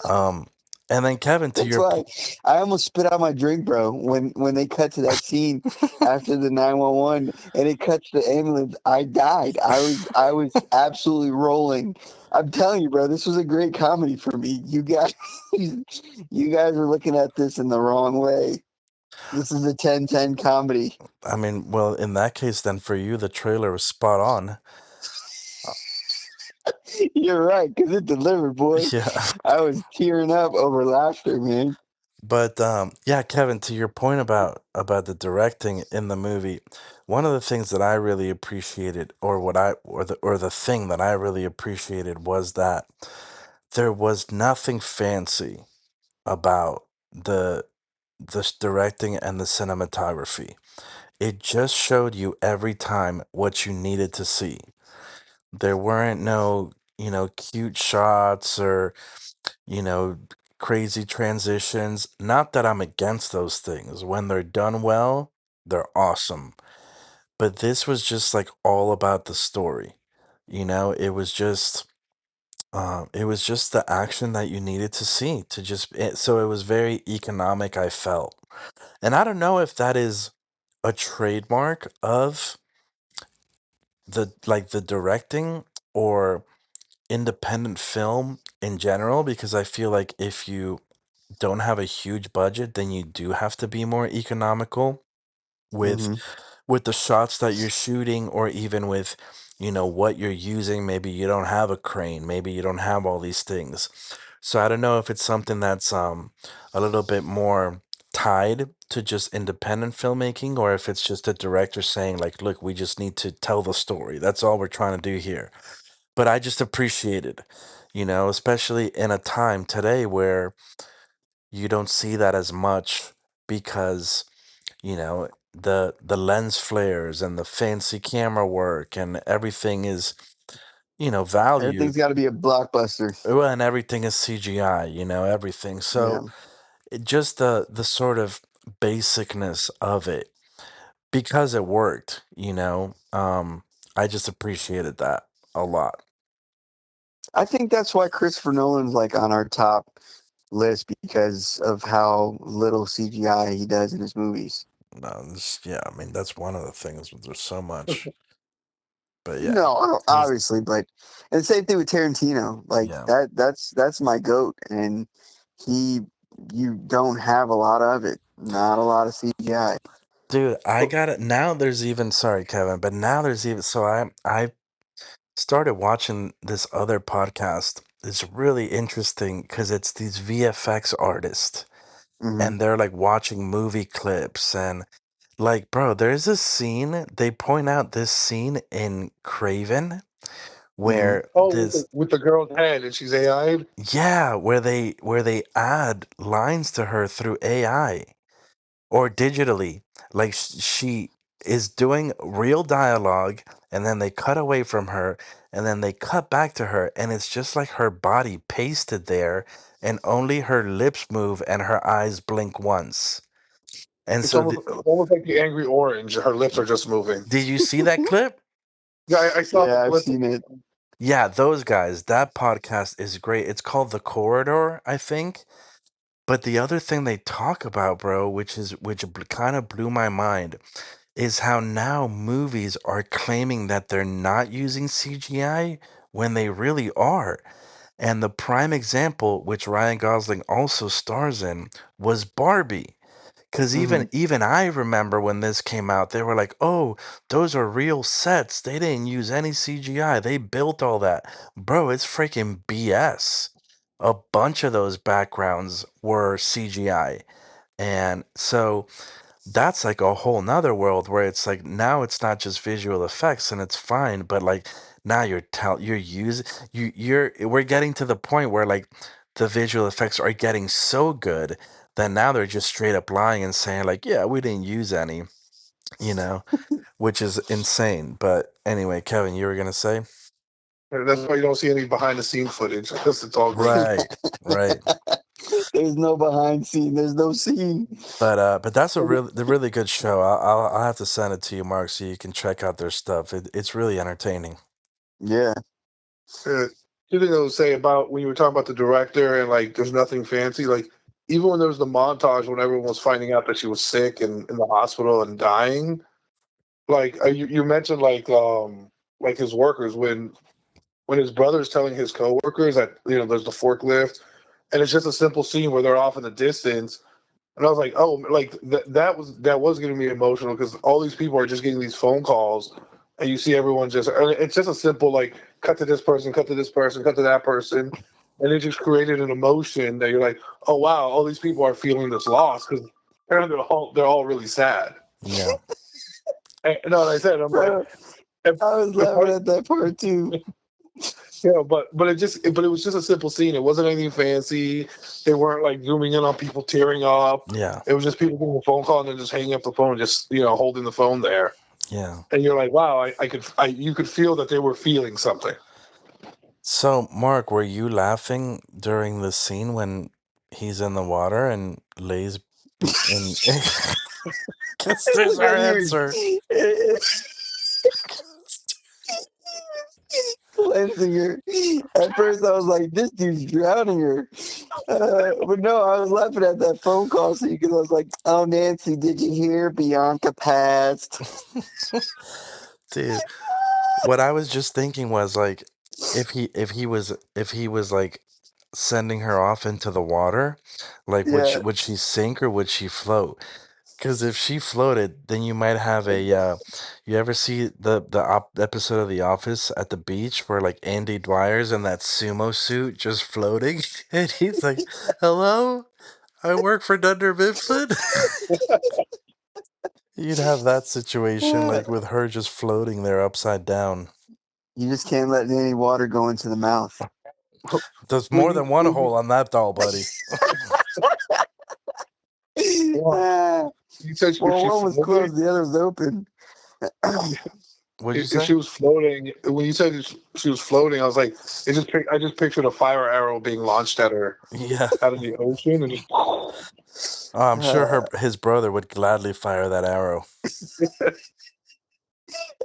A: Um, and then Kevin, to
B: That's
A: your
B: why I almost spit out my drink, bro. When they cut to that scene after the 911 and it cuts the ambulance, I died. I was absolutely rolling. I'm telling you, bro, this was a great comedy for me. You guys are looking at this in the wrong way. This is a 10-10 comedy.
A: I mean, well, in that case, then for you, the trailer was spot on. Uh,
B: You're right, because it delivered, boy.
A: Yeah.
B: I was tearing up over laughter, man.
A: But yeah, Kevin, to your point about the directing in the movie, one of the things that I really appreciated, or what I or the thing that I really appreciated was that there was nothing fancy about the directing and the cinematography. It just showed you every time what you needed to see. There weren't no, cute shots or, you know, crazy transitions. Not that I'm against those things. When they're done well, they're awesome. But this was just like all about the story. It was just the action that you needed to see to so it was very economic, I felt. And I don't know if that is a trademark of the directing or independent film in general, because I feel like if you don't have a huge budget, then you do have to be more economical with
B: Hmm.
A: the shots that you're shooting, or even with what you're using. Maybe you don't have a crane, maybe you don't have all these things. So I don't know if it's something that's a little bit more tied to just independent filmmaking, or if it's just a director saying like, look, we just need to tell the story, that's all we're trying to do here. But I just appreciate it, especially in a time today where you don't see that as much, because the lens flares and the fancy camera work and everything is valued.
B: Everything's got to be a blockbuster.
A: Well, and everything is CGI, everything.
B: Yeah.
A: So just the sort of basicness of it, because it worked, I just appreciated that a lot.
B: I think that's why Christopher Nolan's like on our top list because of how little CGI he does in his movies.
A: No, yeah, I mean that's one of the things. There's so much, but yeah,
B: No,
A: he's
B: obviously, but and the same thing with Tarantino. Like
A: yeah,
B: that's my goat, and he you don't have a lot of it. Not a lot of CGI.
A: dude. I got it now. There's even sorry, Kevin, but now there's even so I started watching this other podcast. It's really interesting because it's these VFX artists,
B: Hmm.
A: and they're like watching movie clips. And like, bro, there's a scene, they point out this scene in Craven
B: Hmm.
A: where
C: Oh, with
A: this
C: the girl's head and she's AI.
A: yeah, where they add lines to her through AI or digitally. Like she is doing real dialogue, and then they cut away from her, and then they cut back to her, and it's just like her body pasted there, and only her lips move and her eyes blink once. And
C: It's
A: so
C: almost like the angry orange. Her lips are just moving.
A: did you see that clip?
C: Yeah, I saw the
B: Yeah, I've
C: clip.
B: seen it.
A: Yeah, those guys. That podcast is great. It's called The Corridor, I think. But the other thing they talk about, bro, which kind of blew my mind, is how now movies are claiming that they're not using CGI when they really are. And the prime example, which Ryan Gosling also stars in, was Barbie. Because even
B: Hmm.
A: even I remember when this came out, they were like, "Oh, those are real sets. They didn't use any CGI. They built all that." Bro, it's freaking BS. A bunch of those backgrounds were CGI. And so that's like a whole nother world where it's like now it's not just visual effects and it's fine, but like now you're using you're we're getting to the point where like the visual effects are getting so good that now they're just straight up lying and saying like, yeah, we didn't use any, you know, which is insane. But anyway, Kevin, you were gonna say?
C: That's why you don't see any behind the scene footage because it's all green.
A: Right, right.
B: There's no behind scene. There's no scene.
A: But that's the really good show. I'll have to send it to you, Mark, so you can check out their stuff. It's really entertaining.
B: Yeah.
C: Two things I would say about when you were talking about the director and like there's nothing fancy. Like even when there was the montage when everyone was finding out that she was sick and in the hospital and dying, like you mentioned like his workers when his brother's telling his coworkers that there's the forklift and it's just a simple scene where they're off in the distance. And I was like, oh, like that was getting me emotional because all these people are just getting these phone calls, and you see everyone just. And it's just a simple like cut to this person, cut to this person, cut to that person, and it just created an emotion that you're like, oh wow, all these people are feeling this loss because they're all really sad.
A: Yeah.
C: And no, and I said, I'm like,
B: Bro,
C: if,
B: I was
C: if
B: laughing at that part too.
C: but it was just a simple scene. It wasn't anything fancy. They weren't like zooming in on people tearing up.
A: Yeah.
C: It was just people getting a phone call and then just hanging up the phone, just holding the phone there.
A: Yeah.
C: And you're like, wow, you could feel that they were feeling something.
A: So, Mark, were you laughing during the scene when he's in the water and lays and guess there's our
B: When he
A: answer.
B: was cleansing her. At first, I was like, "This dude's drowning her," but no, I was laughing at that phone call because I was like, "Oh, Nancy, did you hear Bianca passed?"
A: Dude, what I was just thinking was like if he was like sending her off into the water, like
B: Yeah,
A: would she sink or would she float? Because if she floated, then you might have a you ever see episode of The Office at the beach where like Andy Dwyer's in that sumo suit just floating and he's like, "Hello, I work for Dunder Mifflin." You'd have that situation
B: you
A: like with her just floating there upside down.
B: just can't let any water go into the mouth.
A: There's
B: When
A: more
B: you,
A: than one
B: when you,
A: hole on that doll, buddy.
C: Well,
B: Ah,
C: you said if
B: well,
C: she
B: one was
C: floated,
B: closed, the other was open.
A: What'd you
C: if
A: say?
C: she was floating, when you said she was floating, I was like, I just pictured a fire arrow being launched at her
A: Yeah.
C: out of the ocean and just.
A: Oh, I'm sure
B: Uh,
A: his brother would gladly fire that arrow.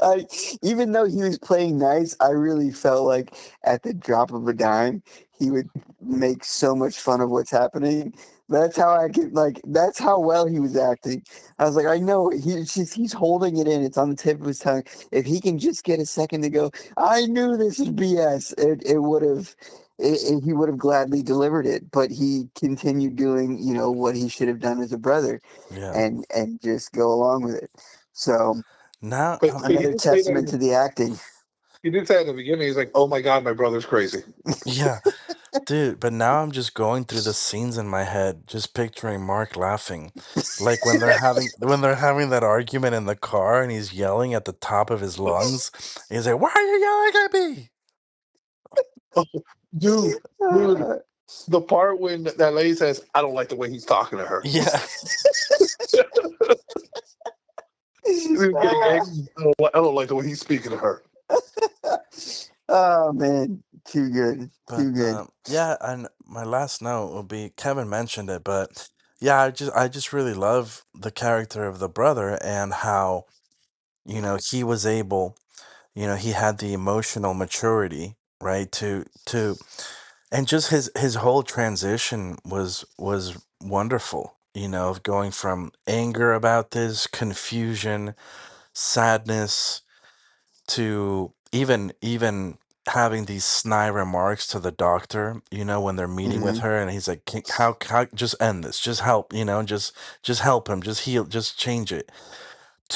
B: I, even though he was playing nice, I really felt like at the drop of a dime, he would make so much fun of what's happening. That's how I could like. That's how well he was acting. I was like, I know he's holding it in. It's on the tip of his tongue. If he can just get a second to go, I knew this was BS. It would have. He would have gladly delivered it, but he continued doing, what he should have done as a brother,
A: Yeah.
B: and just go along with it. So
A: Now,
C: But he
B: another
C: did say that.
B: testament to the acting.
C: He did say at the beginning, he's like, "Oh my god, my brother's crazy."
A: yeah, dude. But now I'm just going through the scenes in my head, just picturing Mark laughing, like when they're having that argument in the car, and he's yelling at the top of his lungs. He's like, "Why are you yelling at me?"
C: dude, dude,
B: Uh,
C: the part when that lady says, "I don't like the way he's talking to her."
A: Yeah.
C: He was getting angry. I don't like the way he's speaking to her.
B: oh man, too good,
A: But
B: too good.
A: yeah, and my last note will be Kevin mentioned it, but yeah, I just really love the character of the brother and how he was able, he had the emotional maturity, right, to and just his whole transition was wonderful, of going from anger about this, confusion, sadness, to even having these snide remarks to the doctor, when they're meeting with
B: Hmm.
A: her, and he's like, how just end this, just help, just help him, just heal, just change it,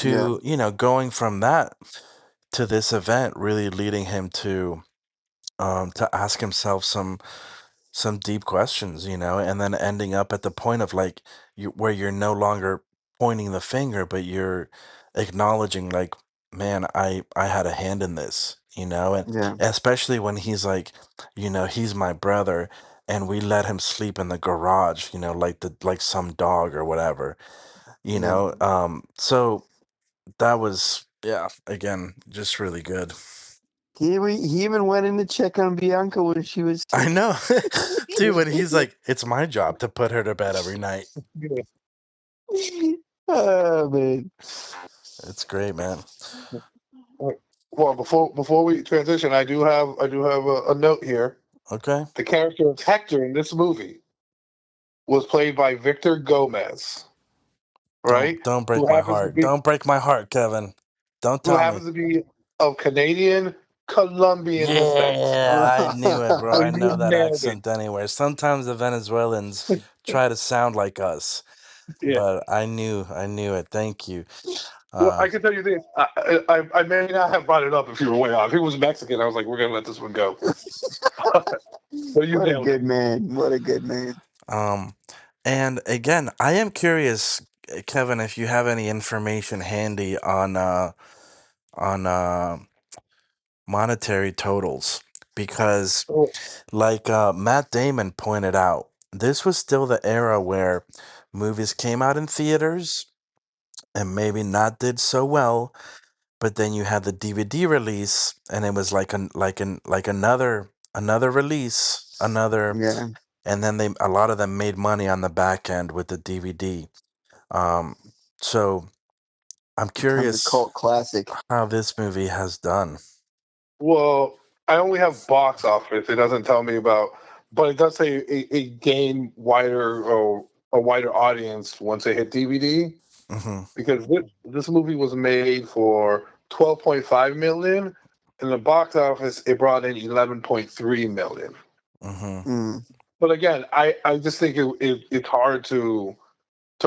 B: Yeah,
A: to going from that to this event, really leading him to ask himself some deep questions, and then ending up at the point of like where you're no longer pointing the finger, but you're acknowledging like, man, I had a hand in this, and
B: yeah,
A: especially when he's like, he's my brother, and we let him sleep in the garage, like some dog or whatever,
B: yeah.
A: so that was, yeah, again, just really good.
B: He even went in to check on Bianca when she was
A: I
B: sick.
A: know. Dude, when he's like, it's my job to put her to bed every night.
C: Yeah.
B: Oh man.
A: It's great, man.
C: Well, before we transition, I do have a note here.
A: Okay.
C: The character of Hector in this movie was played by Victor Gomez, right?
A: Don't
C: Who
A: break my
C: happens to
A: heart.
C: be
A: Don't break my heart, Kevin. Don't
C: who
A: tell me.
C: happens to be of Canadian Colombian descent.
A: Yeah, I knew it, bro.
C: So
A: I
C: you
A: know that
C: nailed it.
A: accent anywhere. Sometimes the Venezuelans try to sound like us,
C: Yeah.
A: but I knew it. Thank you.
C: Well,
A: Uh,
C: I can tell you this. I may not have brought it up if you were way off. If he was Mexican, I was like, we're gonna let this one go. But you
B: What a
C: nailed it.
B: good man. What a good man.
A: um, and again, I am curious, Kevin, if you have any information handy on monetary totals, because
C: Oh,
A: like Matt Damon pointed out, this was still the era where movies came out in theaters and maybe not did so well, but then you had the DVD release, and it was like another release, another,
B: Yeah.
A: and then a lot of them made money on the back end with the DVD. Um, so I'm
B: Becomes a
A: curious
B: cult classic.
A: how this movie has done.
C: Well, I only have box office. It doesn't tell me about, but it does say it gained wider or a wider audience once it hit DVD.
A: Hmm.
C: Because this movie was made for 12.5 million. In the box office, it brought in 11.3 million.
A: Hmm.
B: Mm.
C: But again, I just think it's hard to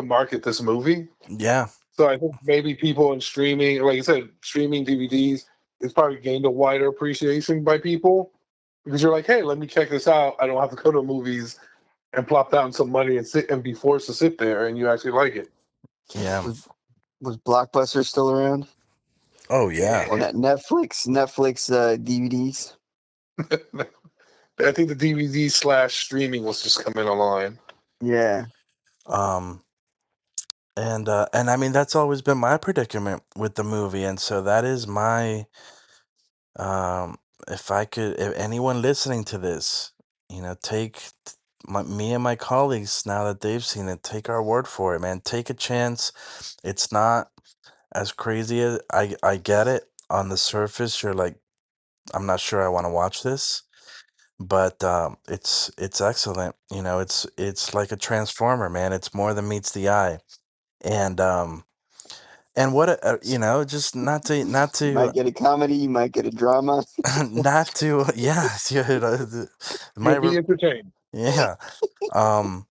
C: market this movie.
A: Yeah,
C: So I think maybe people in streaming, like I said, streaming DVDs, it's probably gained a wider appreciation by people because you're like, hey, let me check this out. I don't have to go to movies and plop down some money and sit and be forced to sit there, and you actually like it.
A: yeah.
B: Was Blockbuster still around?
A: Oh yeah.
B: Or Netflix DVDs?
C: I think the DVD slash streaming was just coming online.
B: Yeah.
A: Um, and I mean that's always been my predicament with the movie, and so that is my um. If I could, if anyone listening to this, me and my colleagues now that they've seen it, take our word for it, man. Take a chance. It's not as crazy as I get it. On the surface, you're like, I'm not sure I want to watch this, but it's excellent. It's like a transformer, man. It's more than meets the eye, and just not
B: You
A: to
B: might get a comedy, you might get a drama.
A: not to yeah, my
C: You'll be entertained.
A: yeah. Um,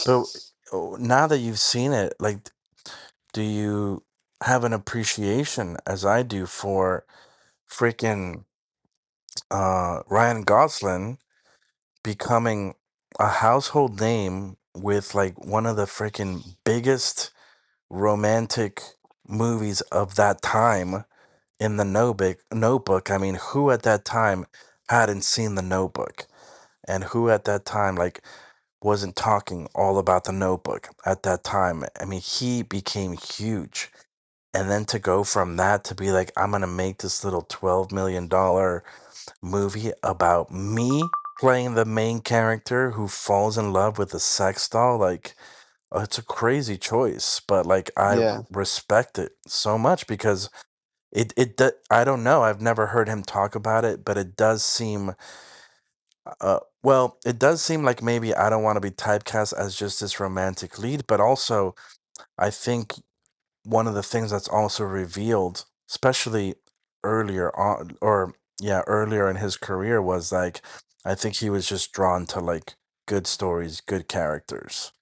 A: but now that you've seen it, like, do you have an appreciation, as I do, for freaking Ryan Gosling becoming a household name with like one of the freaking biggest romantic movies of that time in the Notebook? I mean, who at that time hadn't seen the Notebook, and who at that time like wasn't talking all about the Notebook at that time? I mean, he became huge, and then to go from that to be like, I'm gonna make this little $12 million movie about me playing the main character who falls in love with a sex doll, like, it's a crazy choice, but like I
B: Yeah.
A: respect it so much because I don't know, I've never heard him talk about it, but it does seem it does seem like maybe I don't want to be typecast as just this romantic lead, but also I think one of the things that's also revealed, especially earlier on, or yeah, earlier in his career, was like I think he was just drawn to like good stories, good characters,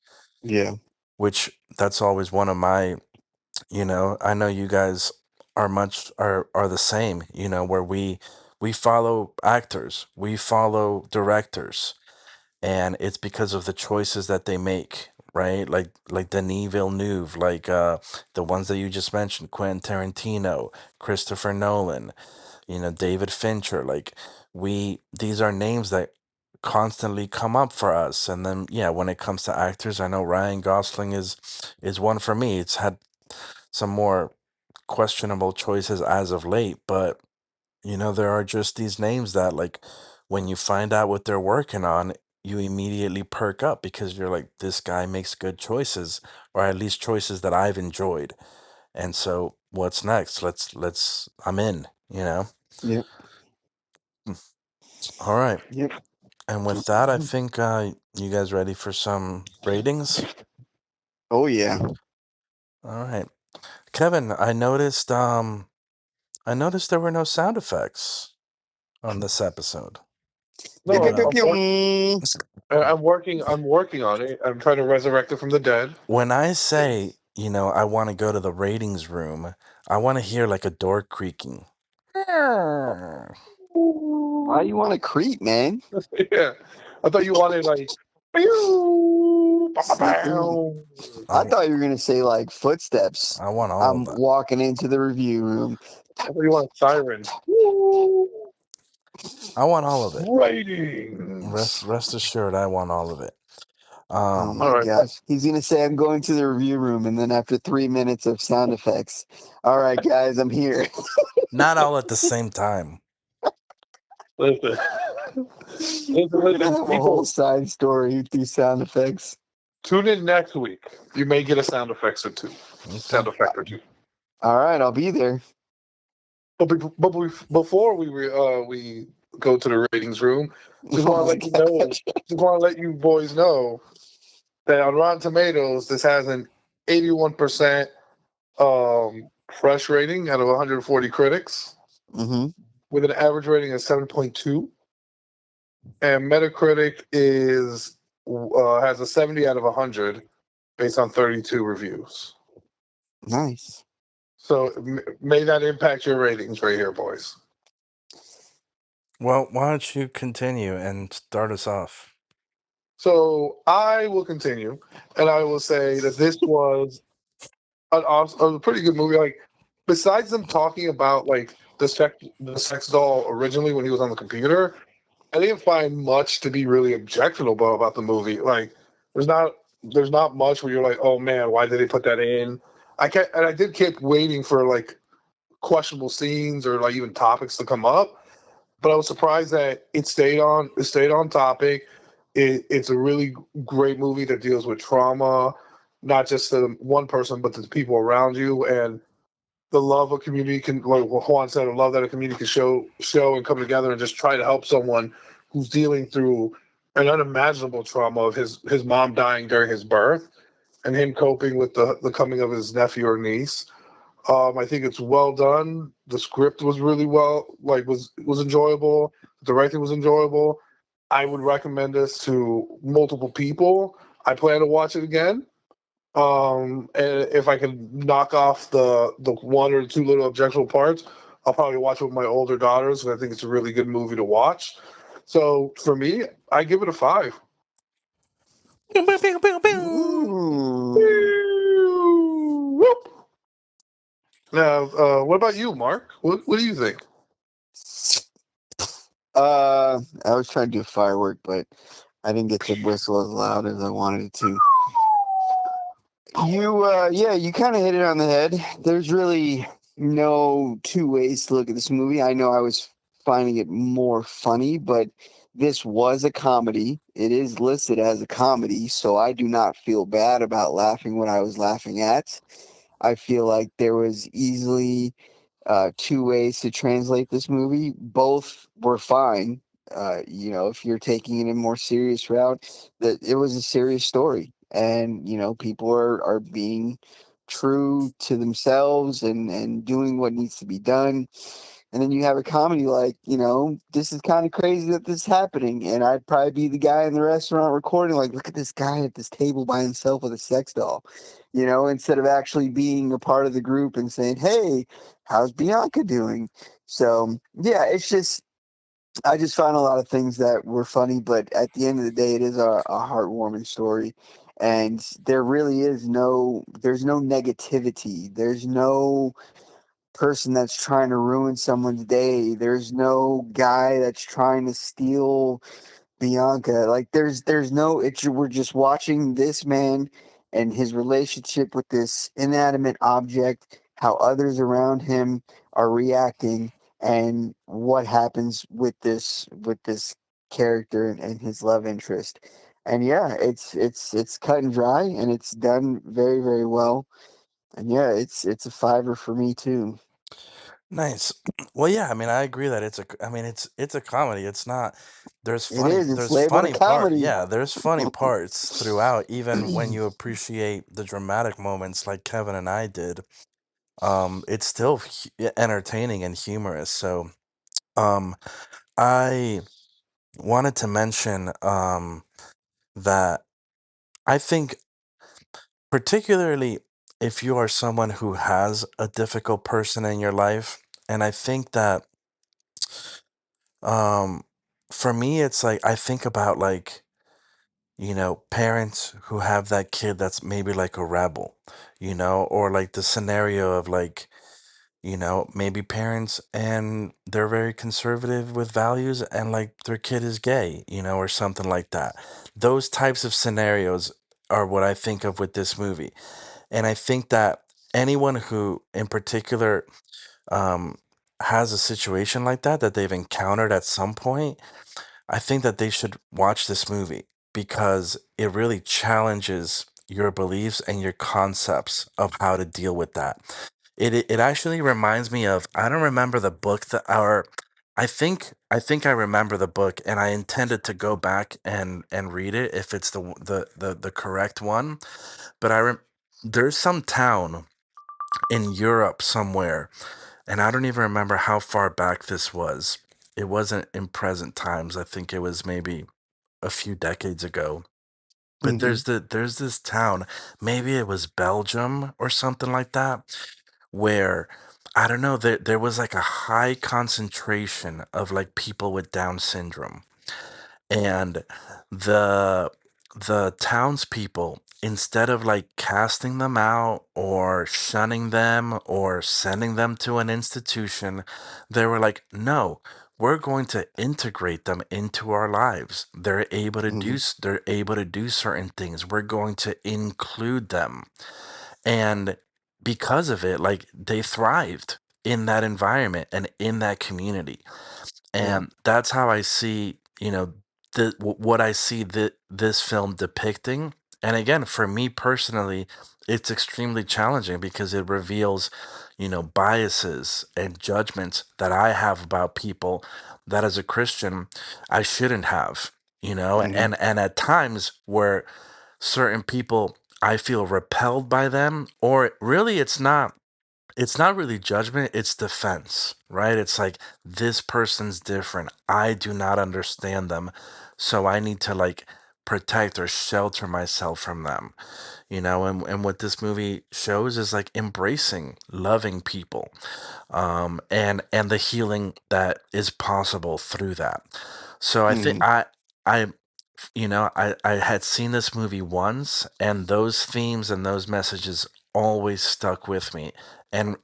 B: Yeah.
A: which that's always one of my, I know you guys are the same, where we follow actors, we follow directors, and it's because of the choices that they make, right? Like Denis Villeneuve, like the ones that you just mentioned, Quentin Tarantino, Christopher Nolan, David Fincher. Like these are names that constantly come up for us. And then yeah, when it comes to actors, I know Ryan Gosling is one for me. It's had some more questionable choices as of late, but there are just these names that, like, when you find out what they're working on, you immediately perk up because you're like, this guy makes good choices, or at least choices that I've enjoyed. And so, what's next? I'm in, you know?
B: Yep.
A: All right.
B: Yep.
A: And with that, I think you guys ready for some ratings?
B: Oh yeah.
A: All right. Kevin, I noticed there were no sound effects on this episode.
B: Pew,
C: No,
B: pew,
A: You
B: pew,
A: know,
B: pew.
C: I'm working. I'm working on it. I'm trying to resurrect it from the dead.
A: when I say, I want to go to the ratings room, I want to hear like a door creaking.
B: Why you want to creep, man?
C: Yeah, I thought you wanted like, pew, ba, ba,
B: Sneaking.
C: bow.
B: I
A: I,
B: thought you were gonna say like footsteps.
A: I want all of
B: I'm
A: that.
B: walking into the review room.
C: I thought you wanted siren.
A: I want all of it.
C: Ratings.
A: Rest assured, I want all of it.
B: Oh
A: Um,
C: All
B: my
C: right.
B: gosh. He's gonna say I'm going to the review room, and then after 3 minutes of sound effects, all right, guys, I'm here.
A: not all at the same time.
C: Listen,
B: We're gonna
C: listen,
B: have a whole
C: people.
B: side story with these sound effects.
C: Tune in next week. You may get a
A: Okay.
C: sound effect or two.
B: All right, I'll be there.
C: Before we go to the ratings room, just
B: Oh
C: want to
B: my
C: let you know,
B: gosh.
C: just want to let you boys know that on Rotten Tomatoes, this has an 81% fresh rating out of 140 critics,
B: Hmm.
C: with an average rating of 7.2, and Metacritic is has a 70 out of 100 based on 32 reviews.
B: Nice.
C: So may that impact your ratings right here, boys.
A: Well, why don't you continue and start us off?
C: So I will continue, and I will say that this was a pretty good movie. Like, besides them talking about like the sex doll originally when he was on the computer, I didn't find much to be really objectionable about the movie. Like, there's not there's not much where you're like, oh man, why did they put that in? I did keep waiting for like questionable scenes or like even topics to come up, but I was surprised that it stayed on topic. It's a really great movie that deals with trauma, not just to one person, but to the people around you, and the love a community can, like what Juan said, the love that a community can show and come together and just try to help someone who's dealing through an unimaginable trauma of his mom dying during his birth, and him coping with the coming of his nephew or niece. I think it's well done. The script was really was enjoyable. The writing was enjoyable. I would recommend this to multiple people. I plan to watch it again. And if I can knock off the one or two little objectionable parts, I'll probably watch it with my older daughters. And I think it's a really good movie to watch. So for me, I give it a 5.
A: Pew, pew, pew, pew, pew.
B: Ooh.
C: Whoop. Now, what about you, Mark? What do you think?
B: I was trying to do a firework, but I didn't get to whistle as loud as I wanted it to. Yeah, you kind of hit it on the head. There's really no two ways to look at this movie. I know I was finding it more funny, but this was a comedy. It is listed as a comedy, so I do not feel bad about laughing when I was laughing at. I feel like there was easily two ways to translate this movie. Both were fine. If you're taking it in a more serious route, that it was a serious story, and people are being true to themselves and doing what needs to be done. And then you have a comedy like, this is kind of crazy that this is happening. And I'd probably be the guy in the restaurant recording, like, look at this guy at this table by himself with a sex doll, instead of actually being a part of the group and saying, hey, how's Bianca doing? So, yeah, I just found a lot of things that were funny, but at the end of the day, it is a heartwarming story. And there's no negativity. There's no person that's trying to ruin someone's day. There's no guy that's trying to steal Bianca. Like there's no it's we're just watching this man and his relationship with this inanimate object, how others around him are reacting, and what happens with this character and his love interest. And yeah, it's cut and dry and it's done very, very well. And yeah, it's a fiver for me too.
A: Nice. Well, yeah, I mean, I agree that I mean, it's a comedy. It's not.
B: It is. It's
A: There's
B: labeled a
A: funny part.
B: comedy.
A: Yeah, there's funny parts throughout, even when you appreciate the dramatic moments like Kevin and I did. It's still entertaining and humorous. So, um, I wanted to mention that I think particularly if you are someone who has a difficult person in your life, and I think that um for me it's like I think about like, parents who have that kid that's maybe like a rebel, or like the scenario of like, maybe parents and they're very conservative with values and like their kid is gay, or something like that. Those types of scenarios are what I think of with this movie. And I think that anyone who, in particular, um, has a situation like that they've encountered at some point, I think that they should watch this movie because it really challenges your beliefs and your concepts of how to deal with that. It actually reminds me of, I don't remember the book that or I think I remember the book, and I intended to go back and read it if it's the correct one. But there's some town in Europe somewhere, and I don't even remember how far back this was. It wasn't in present times. I think it was maybe a few decades ago. But
B: Hmm.
A: there's this town, maybe it was Belgium or something like that, where I don't know, there was like a high concentration of like people with Down syndrome. And the the townspeople, instead of like casting them out or shunning them or sending them to an institution, they were like, no, we're going to integrate them into our lives.
B: Hmm.
A: They're able to do certain things. We're going to include them. And because of it, like they thrived in that environment and in that community.
B: Yeah.
A: And that's how I see, what I see this film depicting. And again, for me personally, it's extremely challenging because it reveals, biases and judgments that I have about people that as a Christian I shouldn't have,
B: Hmm.
A: and at times where certain people I feel repelled by them, or really it's not really judgment, it's defense, right? It's like, this person's different. I do not understand them. So I need to like protect or shelter myself from them, and what this movie shows is like embracing, loving people, and the healing that is possible through that. So I think
B: Hmm.
A: I I had seen this movie once, and those themes and those messages always stuck with me, and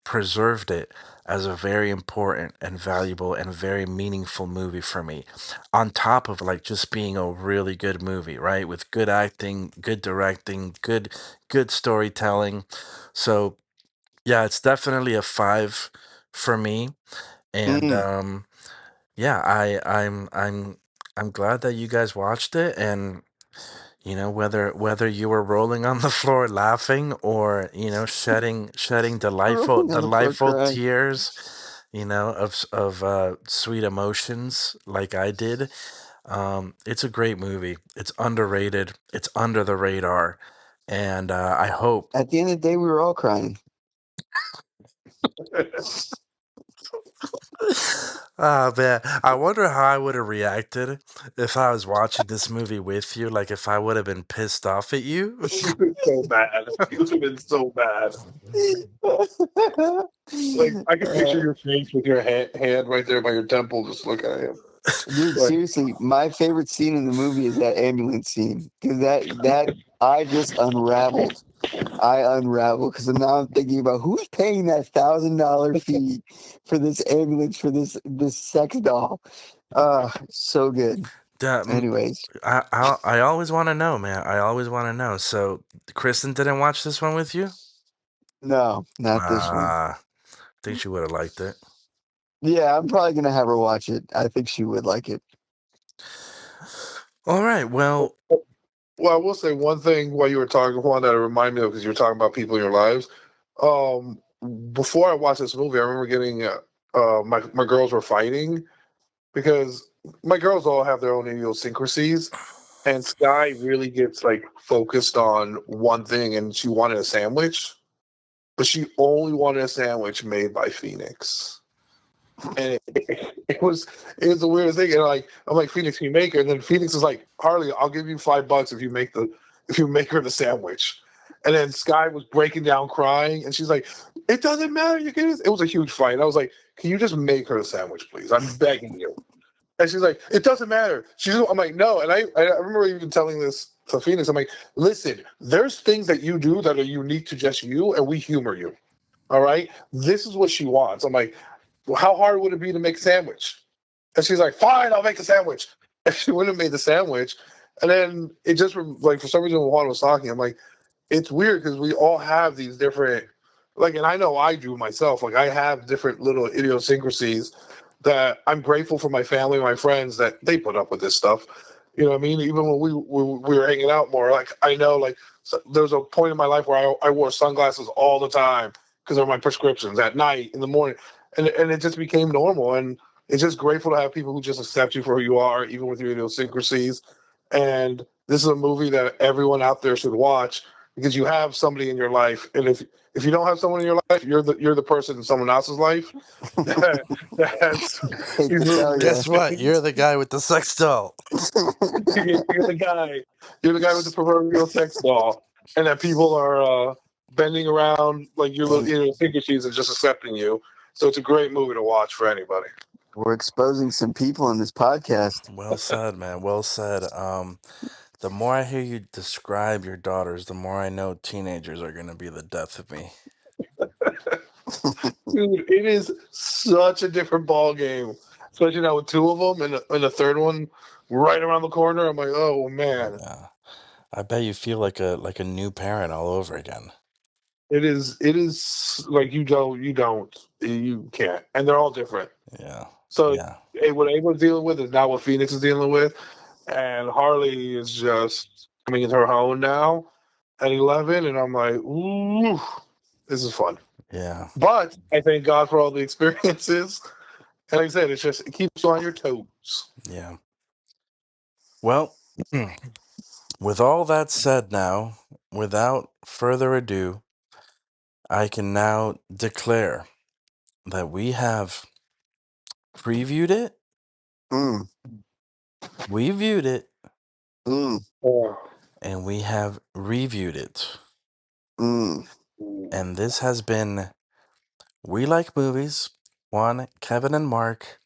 A: preserved it as a very important and valuable and very meaningful movie for me, on top of like just being a really good movie, right, with good acting, good directing, good storytelling. So yeah, it's definitely a 5 for me. And
B: Mm.
A: yeah, I'm glad that you guys watched it. And whether you were rolling on the floor laughing, or shedding delightful
B: Rolling on the floor
A: delightful
B: crying.
A: tears, of sweet emotions like I did. It's a great movie. It's underrated. It's under the radar. And I hope.
B: At the end of the day, we were all crying.
A: Oh man, I wonder how I would have reacted if I was watching this movie with you. Like if I would have been pissed off at you.
C: You've been so bad. You've been so bad. Like I can picture
B: Uh,
C: your face with your hand right there by your temple, just looking at him.
B: dude,
C: Like,
B: seriously, my favorite scene in the movie is that ambulance scene because that I just unraveled. I unraveled because now I'm thinking about who's paying that $1,000 fee for this ambulance for this sex doll. So good.
A: Yeah,
B: Anyways,
A: I always want to know, man. I always want to know. So Kristen didn't watch this one with you?
B: no, not this one.
A: Ah, think she would have liked it.
B: Yeah, I'm probably gonna have her watch it. I think she would like it.
A: All right. Well,
C: well, I will say one thing while you were talking, Juan, that it reminded me of because you were talking about people in your lives. Um, Before I watched this movie, I remember getting my girls were fighting because my girls all have their own idiosyncrasies, and Sky really gets like focused on one thing, and she wanted a sandwich, but she only wanted a sandwich made by Phoenix. And it was the weirdest thing. And like I'm like, Phoenix, can you make it? And then Phoenix is like, Harley, I'll give you $5 if you make her the sandwich. And then Sky was breaking down crying, and she's like, it doesn't matter. You can. It was a huge fight. I was like, can you just make her the sandwich, please? I'm begging you. And she's like, it doesn't matter. I'm like, no. And I remember even telling this to Phoenix. I'm like, listen, there's things that you do that are unique to just you, and we humor you. All right. This is what she wants. I'm like, well, how hard would it be to make a sandwich? And she's like, fine, I'll make the sandwich. And she wouldn't have made the sandwich. And then like, for some reason, when Juan was talking, I'm like, it's weird because we all have these different Like, and I know I do myself. Like, I have different little idiosyncrasies that I'm grateful for my family, my friends that they put up with this stuff. You know what I mean? Even when we were hanging out more, like I know, like there was a point in my life where I wore sunglasses all the time because they're my prescriptions at night, in the morning, and it just became normal. And it's just grateful to have people who just accept you for who you are, even with your idiosyncrasies. And this is a movie that everyone out there should watch because you have somebody in your life, and if you don't have someone in your life, you're the person in someone else's life that that's
B: Hate
C: these
B: to tell
C: movies.
B: you.
A: Guess what? You're the guy with the sex doll.
C: You're the guy. You're the guy with the proverbial sex doll, and that people are bending around like your little idiosyncrasies and just accepting you. So it's a great movie to watch for anybody.
B: We're exposing some people in this podcast.
A: Well said, man. Well said. The more I hear you describe your daughters, the more I know teenagers are gonna be the death of me.
C: Dude, it is such a different ball game, especially now with two of them and the third one right around the corner. I'm like, oh man,
A: Yeah. I bet you feel like a new parent all over again.
C: it is like you can't, and they're all different.
A: Yeah.
C: So
A: Yeah.
C: what Ava's dealing with is not what Phoenix is dealing with, and Harley is just coming into her own now at 11, and I'm like, ooh, this is fun.
A: Yeah.
C: But I thank God for all the experiences, and like I said, it keeps you on your toes.
A: Yeah. Well, with all that said now, without further ado, I can now declare that we have previewed it,
B: Mm,
A: we viewed it,
B: mm,
C: Oh.
A: and we have reviewed it.
B: mm.
A: And this has been We Like Movies, one Kevin and Mark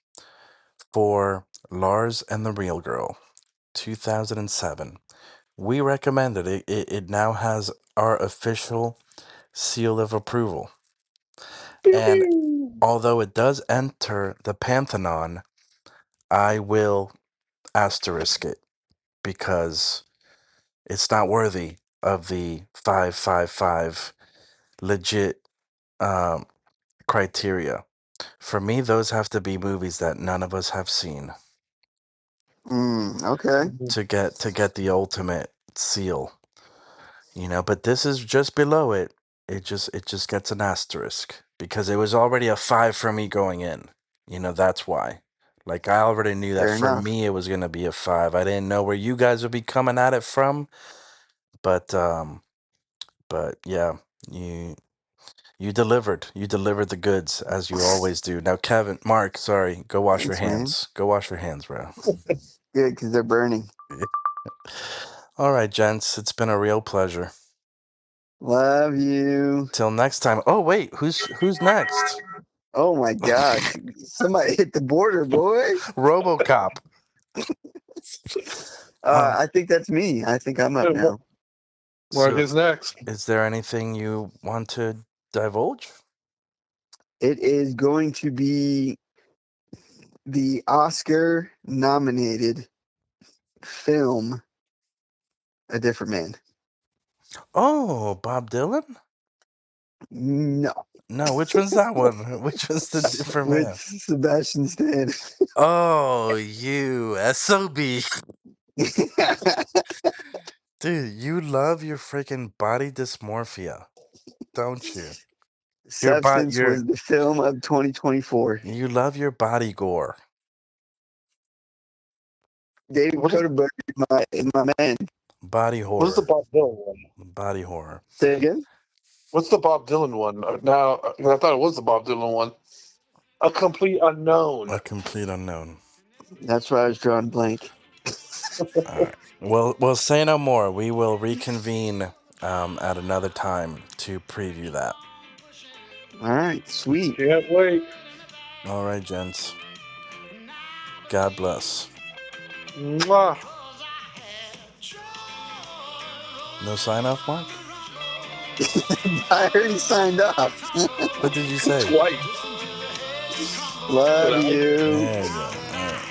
A: for Lars and the Real Girl, 2007. We recommended it. It now has our official seal of approval.
C: Pew,
A: And
C: pew.
A: although it does enter the Pantheon, I will asterisk it because it's not worthy of the 555 legit um, criteria. For me, those have to be movies that none of us have seen
B: Okay.
A: to get the ultimate seal. But this is just below it. It just gets an asterisk because it was already a 5 for me going in. That's why. Like I already knew that
B: Fair
A: for
B: enough.
A: me it was gonna be a 5. I didn't know where you guys would be coming at it from, but yeah, you you delivered. You delivered the goods as you always do. Now, Kevin, Mark, sorry, go wash your
B: Thanks, man.
A: hands. Go wash your hands, bro.
B: Good, because they're burning.
A: All right, gents, it's been a real pleasure.
B: Love you.
A: Till next time. Oh wait, who's next?
B: Oh my gosh. Somebody hit the border, boy.
A: RoboCop.
B: I think that's me. I think I'm up now.
C: Mark
A: So,
C: is next.
A: is there anything you want to divulge?
B: It is going to be the Oscar nominated film A Different Man.
A: Oh, Bob Dylan?
B: No.
A: No, which one's that one? Which one's the different
B: With
A: man?
B: Sebastian Stan.
A: Oh, you SOB. Dude, you love your freaking body dysmorphia, don't you?
B: Substance
A: Your
B: was the film of 2024.
A: you love your body gore.
B: David
C: What is,
B: Cronenberg is my man.
A: Body
C: what is the
A: horror.
C: Bob Dylan one?
A: Body horror.
B: Say it again?
C: What's the Bob Dylan one? Now, I thought it was the Bob Dylan one. A Complete Unknown.
A: A complete unknown.
B: That's why I was drawing blank.
A: Alright. Well, say no more. We will reconvene at another time to preview that.
B: All right, sweet.
C: Can't wait.
A: Alright, gents. God bless.
C: Mwah.
A: No sign off, Mark?
B: I already signed up.
A: What did you say?
C: Twice.
B: Love you.
A: There you go. All right.